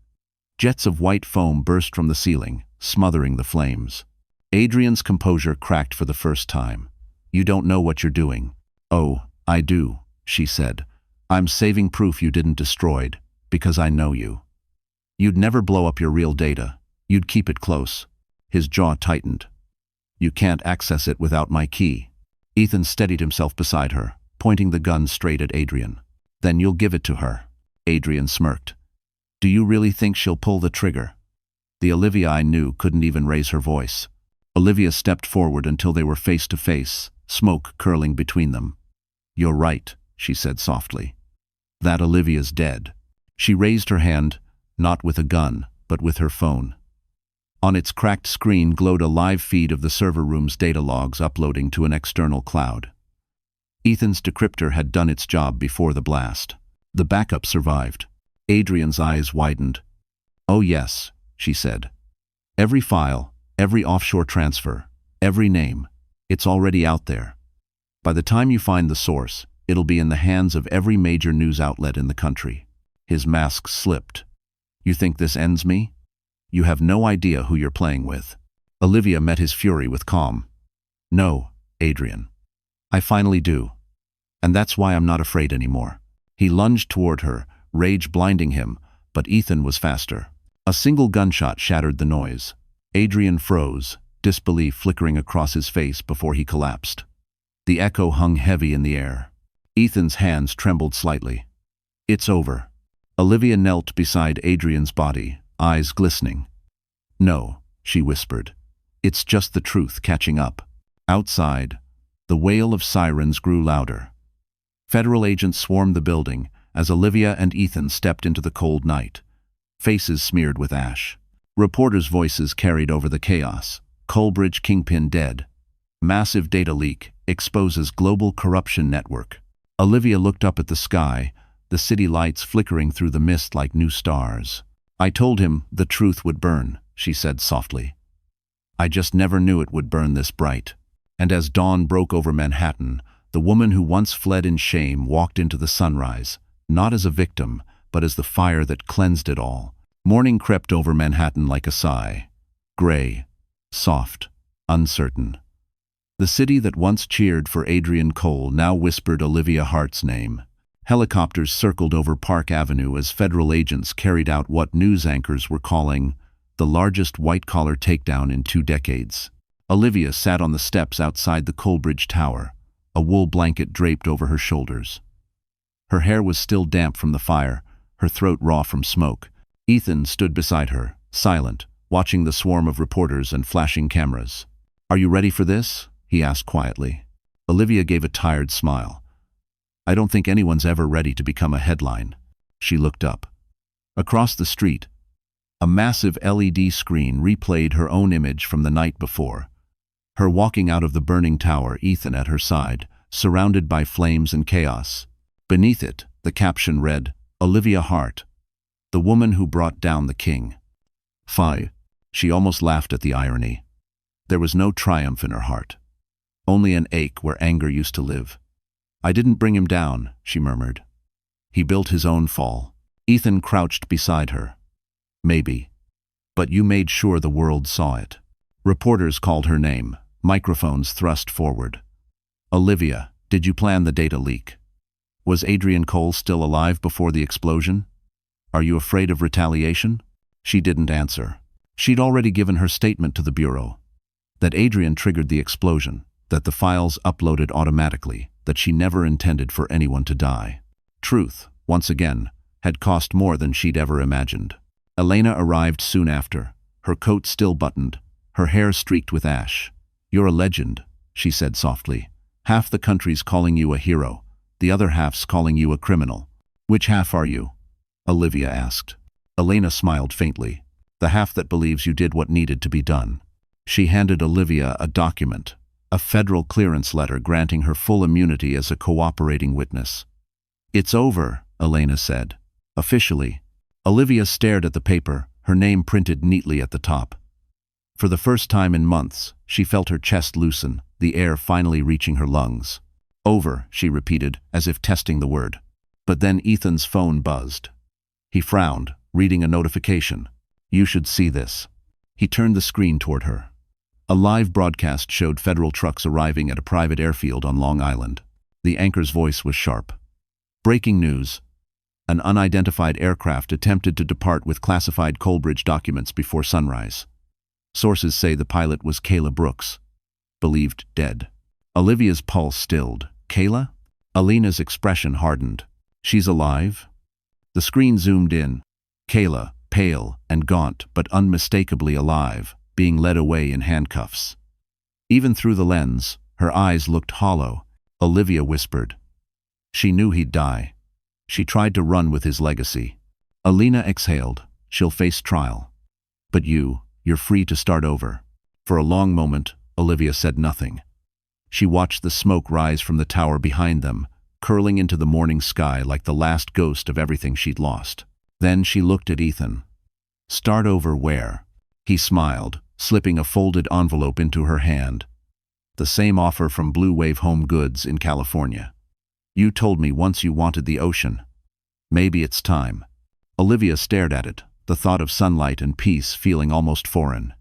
Jets of white foam burst from the ceiling, smothering the flames. Adrian's composure cracked for the first time. You don't know what you're doing. Oh, I do, she said. I'm saving proof you didn't destroy, because I know you. You'd never blow up your real data. You'd keep it close. His jaw tightened. You can't access it without my key. Ethan steadied himself beside her, pointing the gun straight at Adrian. Then you'll give it to her. Adrian smirked. Do you really think she'll pull the trigger? The Olivia I knew couldn't even raise her voice. Olivia stepped forward until they were face to face, smoke curling between them. You're right, she said softly. That Olivia's dead. She raised her hand, not with a gun, but with her phone. On its cracked screen glowed a live feed of the server room's data logs uploading to an external cloud. Ethan's decryptor had done its job before the blast. The backup survived. Adrian's eyes widened. Oh yes, she said. Every file, every offshore transfer, every name, it's already out there. By the time you find the source, it'll be in the hands of every major news outlet in the country. His mask slipped. You think this ends me? You have no idea who you're playing with. Olivia met his fury with calm. No, Adrian. I finally do. And that's why I'm not afraid anymore. He lunged toward her, rage blinding him, but Ethan was faster. A single gunshot shattered the noise. Adrian froze, disbelief flickering across his face before he collapsed. The echo hung heavy in the air. Ethan's hands trembled slightly. It's over. Olivia knelt beside Adrian's body, eyes glistening. No, she whispered. It's just the truth catching up. Outside, the wail of sirens grew louder. Federal agents swarmed the building as Olivia and Ethan stepped into the cold night, faces smeared with ash. Reporters' voices carried over the chaos. Coalbridge kingpin dead. Massive data leak exposes global corruption network. Olivia looked up at the sky, the city lights flickering through the mist like new stars. I told him the truth would burn, she said softly. I just never knew it would burn this bright. And as dawn broke over Manhattan, the woman who once fled in shame walked into the sunrise, not as a victim, but as the fire that cleansed it all. Morning crept over Manhattan like a sigh. Gray, soft, uncertain. The city that once cheered for Adrian Cole now whispered Olivia Hart's name. Helicopters circled over Park Avenue as federal agents carried out what news anchors were calling the largest white-collar takedown in 2 decades. Olivia sat on the steps outside the Coalbridge Tower, a wool blanket draped over her shoulders. Her hair was still damp from the fire, her throat raw from smoke. Ethan stood beside her, silent, watching the swarm of reporters and flashing cameras. Are you ready for this? He asked quietly. Olivia gave a tired smile. I don't think anyone's ever ready to become a headline. She looked up. Across the street, a massive LED screen replayed her own image from the night before. Her walking out of the burning tower, Ethan at her side, surrounded by flames and chaos. Beneath it, the caption read, Olivia Hart, the woman who brought down the king. Fie. She almost laughed at the irony. There was no triumph in her heart. Only an ache where anger used to live. I didn't bring him down, she murmured. He built his own fall. Ethan crouched beside her. Maybe. But you made sure the world saw it. Reporters called her name, microphones thrust forward. Olivia, did you plan the data leak? Was Adrian Cole still alive before the explosion? Are you afraid of retaliation? She didn't answer. She'd already given her statement to the Bureau. That Adrian triggered the explosion, that the files uploaded automatically, that she never intended for anyone to die. Truth, once again, had cost more than she'd ever imagined. Elena arrived soon after, her coat still buttoned, her hair streaked with ash. You're a legend, she said softly. Half the country's calling you a hero, the other half's calling you a criminal. Which half are you? Olivia asked. Elena smiled faintly. The half that believes you did what needed to be done. She handed Olivia a document, a federal clearance letter granting her full immunity as a cooperating witness. It's over, Elena said. Officially. Olivia stared at the paper, her name printed neatly at the top. For the first time in months, she felt her chest loosen, the air finally reaching her lungs. Over, she repeated, as if testing the word. But then Ethan's phone buzzed. He frowned, reading a notification. You should see this. He turned the screen toward her. A live broadcast showed federal trucks arriving at a private airfield on Long Island. The anchor's voice was sharp. Breaking news. An unidentified aircraft attempted to depart with classified Colbridge documents before sunrise. Sources say the pilot was Kayla Brooks, believed dead. Olivia's pulse stilled. Kayla? Alina's expression hardened. She's alive? The screen zoomed in. Kayla, pale and gaunt but unmistakably alive, being led away in handcuffs. Even through the lens, her eyes looked hollow. Olivia whispered. She knew he'd die. She tried to run with his legacy. Alina exhaled. She'll face trial. But you're free to start over. For a long moment, Olivia said nothing. She watched the smoke rise from the tower behind them, curling into the morning sky like the last ghost of everything she'd lost. Then she looked at Ethan. Start over where? He smiled, slipping a folded envelope into her hand. The same offer from Blue Wave Home Goods in California. You told me once you wanted the ocean. Maybe it's time. Olivia stared at it, the thought of sunlight and peace feeling almost foreign.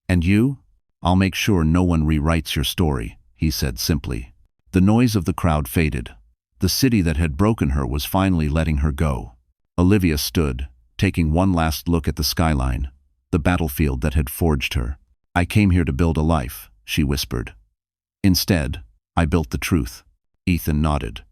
And you? I'll make sure no one rewrites your story, he said simply. The noise of the crowd faded. The city that had broken her was finally letting her go. Olivia stood, taking one last look at the skyline, the battlefield that had forged her. I came here to build a life, she whispered. Instead, I built the truth. Ethan nodded.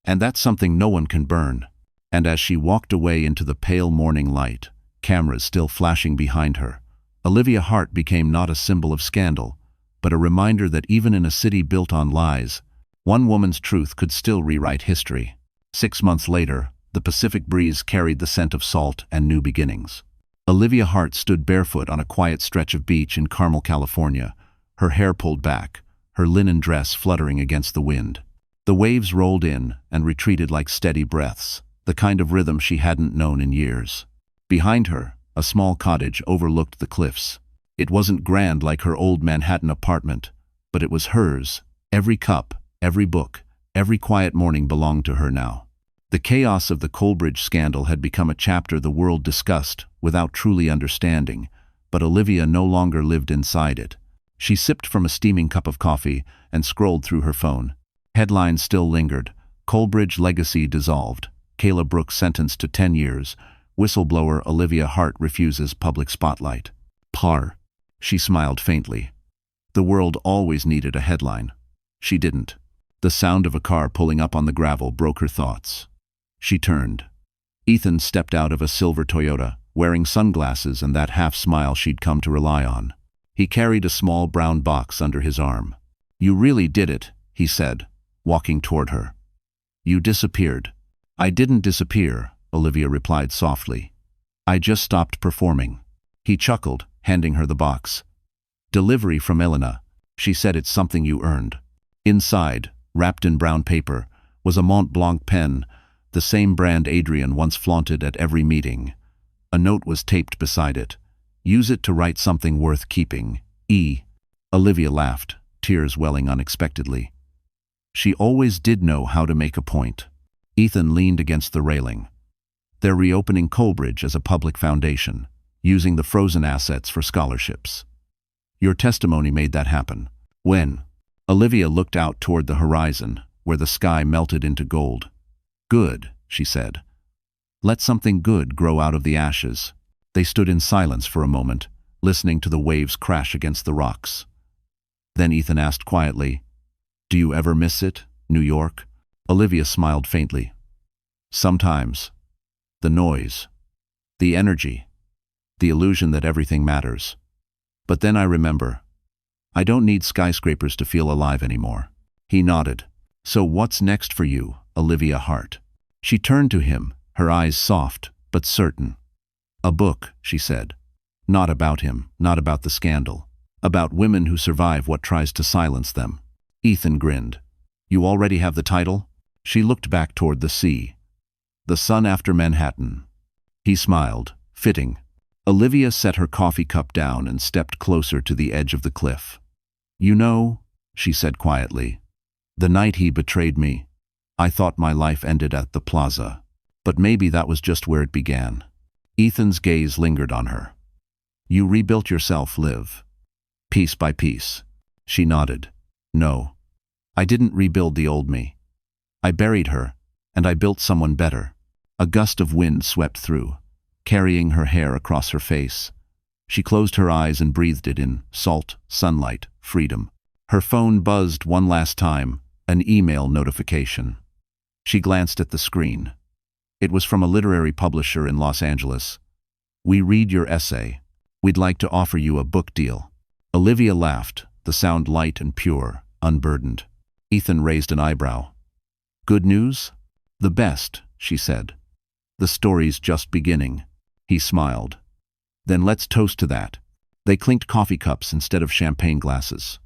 And that's something no one can burn. And as she walked away into the pale morning light, cameras still flashing behind her, Olivia Hart became not a symbol of scandal, but a reminder that even in a city built on lies, one woman's truth could still rewrite history. 6 months later, the Pacific breeze carried the scent of salt and new beginnings. Olivia Hart stood barefoot on a quiet stretch of beach in Carmel, California, her hair pulled back, her linen dress fluttering against the wind. The waves rolled in and retreated like steady breaths, the kind of rhythm she hadn't known in years. Behind her, a small cottage overlooked the cliffs. It wasn't grand like her old Manhattan apartment, but it was hers. Every cup, every book, every quiet morning belonged to her now. The chaos of the Colbridge scandal had become a chapter the world discussed without truly understanding, but Olivia no longer lived inside it. She sipped from a steaming cup of coffee and scrolled through her phone. Headlines still lingered. Colbridge legacy dissolved. Kayla Brooks sentenced to 10 years. Whistleblower Olivia Hart refuses public spotlight. Par. She smiled faintly. The world always needed a headline. She didn't. The sound of a car pulling up on the gravel broke her thoughts. She turned. Ethan stepped out of a silver Toyota, wearing sunglasses and that half-smile she'd come to rely on. He carried a small brown box under his arm. You really did it, he said, walking toward her. You disappeared. I didn't disappear, Olivia replied softly. I just stopped performing. He chuckled, handing her the box. Delivery from Elena. She said it's something you earned. Inside, wrapped in brown paper, was a Mont Blanc pen, the same brand Adrian once flaunted at every meeting. A note was taped beside it. Use it to write something worth keeping. E. Olivia laughed, tears welling unexpectedly. She always did know how to make a point. Ethan leaned against the railing. They're reopening Colbridge as a public foundation, using the frozen assets for scholarships. Your testimony made that happen. When? Olivia looked out toward the horizon, where the sky melted into gold. Good, she said. Let something good grow out of the ashes. They stood in silence for a moment, listening to the waves crash against the rocks. Then Ethan asked quietly, Do you ever miss it, New York? Olivia smiled faintly. Sometimes. The noise. The energy. The illusion that everything matters. But then I remember. I don't need skyscrapers to feel alive anymore. He nodded. So what's next for you, Olivia Hart? She turned to him, her eyes soft but certain. A book, she said. Not about him, not about the scandal. About women who survive what tries to silence them. Ethan grinned. You already have the title? She looked back toward the sea. The Sun After Manhattan. He smiled, fitting. Olivia set her coffee cup down and stepped closer to the edge of the cliff. You know, she said quietly, the night he betrayed me, I thought my life ended at the plaza. But maybe that was just where it began. Ethan's gaze lingered on her. You rebuilt yourself, Liv. Piece by piece. She nodded. No. I didn't rebuild the old me. I buried her, and I built someone better. A gust of wind swept through, carrying her hair across her face. She closed her eyes and breathed it in: salt, sunlight, freedom. Her phone buzzed one last time, an email notification. She glanced at the screen. It was from a literary publisher in Los Angeles. "We read your essay. We'd like to offer you a book deal." Olivia laughed, the sound light and pure, unburdened. Ethan raised an eyebrow. "Good news?" "The best," she said. "The story's just beginning." He smiled. "Then let's toast to that." They clinked coffee cups instead of champagne glasses.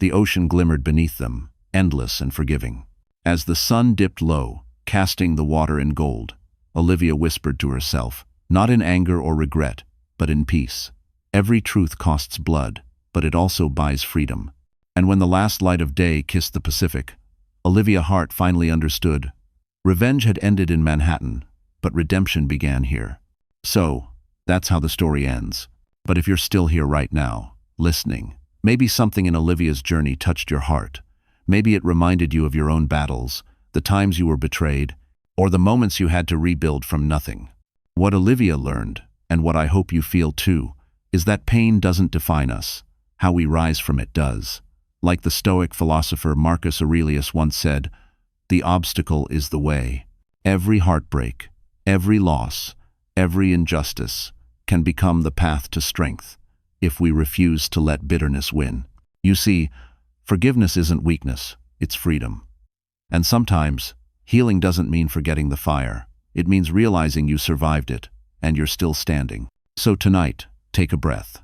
The ocean glimmered beneath them, endless and forgiving. As the sun dipped low, casting the water in gold, Olivia whispered to herself, not in anger or regret, but in peace. Every truth costs blood, but it also buys freedom. And when the last light of day kissed the Pacific, Olivia Hart finally understood. Revenge had ended in Manhattan, but redemption began here. So, that's how the story ends. But if you're still here right now, listening, maybe something in Olivia's journey touched your heart. Maybe it reminded you of your own battles, the times you were betrayed, or the moments you had to rebuild from nothing. What Olivia learned, and what I hope you feel too, is that pain doesn't define us. How we rise from it does. Like the Stoic philosopher Marcus Aurelius once said, "The obstacle is the way." Every heartbreak, every loss, every injustice can become the path to strength if we refuse to let bitterness win. You see, forgiveness isn't weakness, it's freedom. And sometimes, healing doesn't mean forgetting the fire. It means realizing you survived it, and you're still standing. So tonight, take a breath.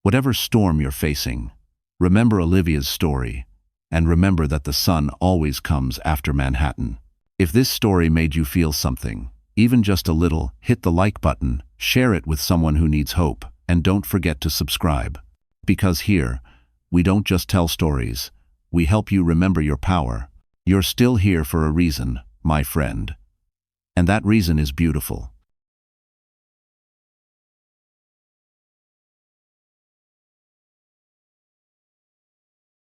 Whatever storm you're facing, remember Olivia's story, and remember that the sun always comes after Manhattan. If this story made you feel something, even just a little, hit the like button, share it with someone who needs hope, and don't forget to subscribe. Because here, we don't just tell stories, we help you remember your power. You're still here for a reason, my friend. And that reason is beautiful.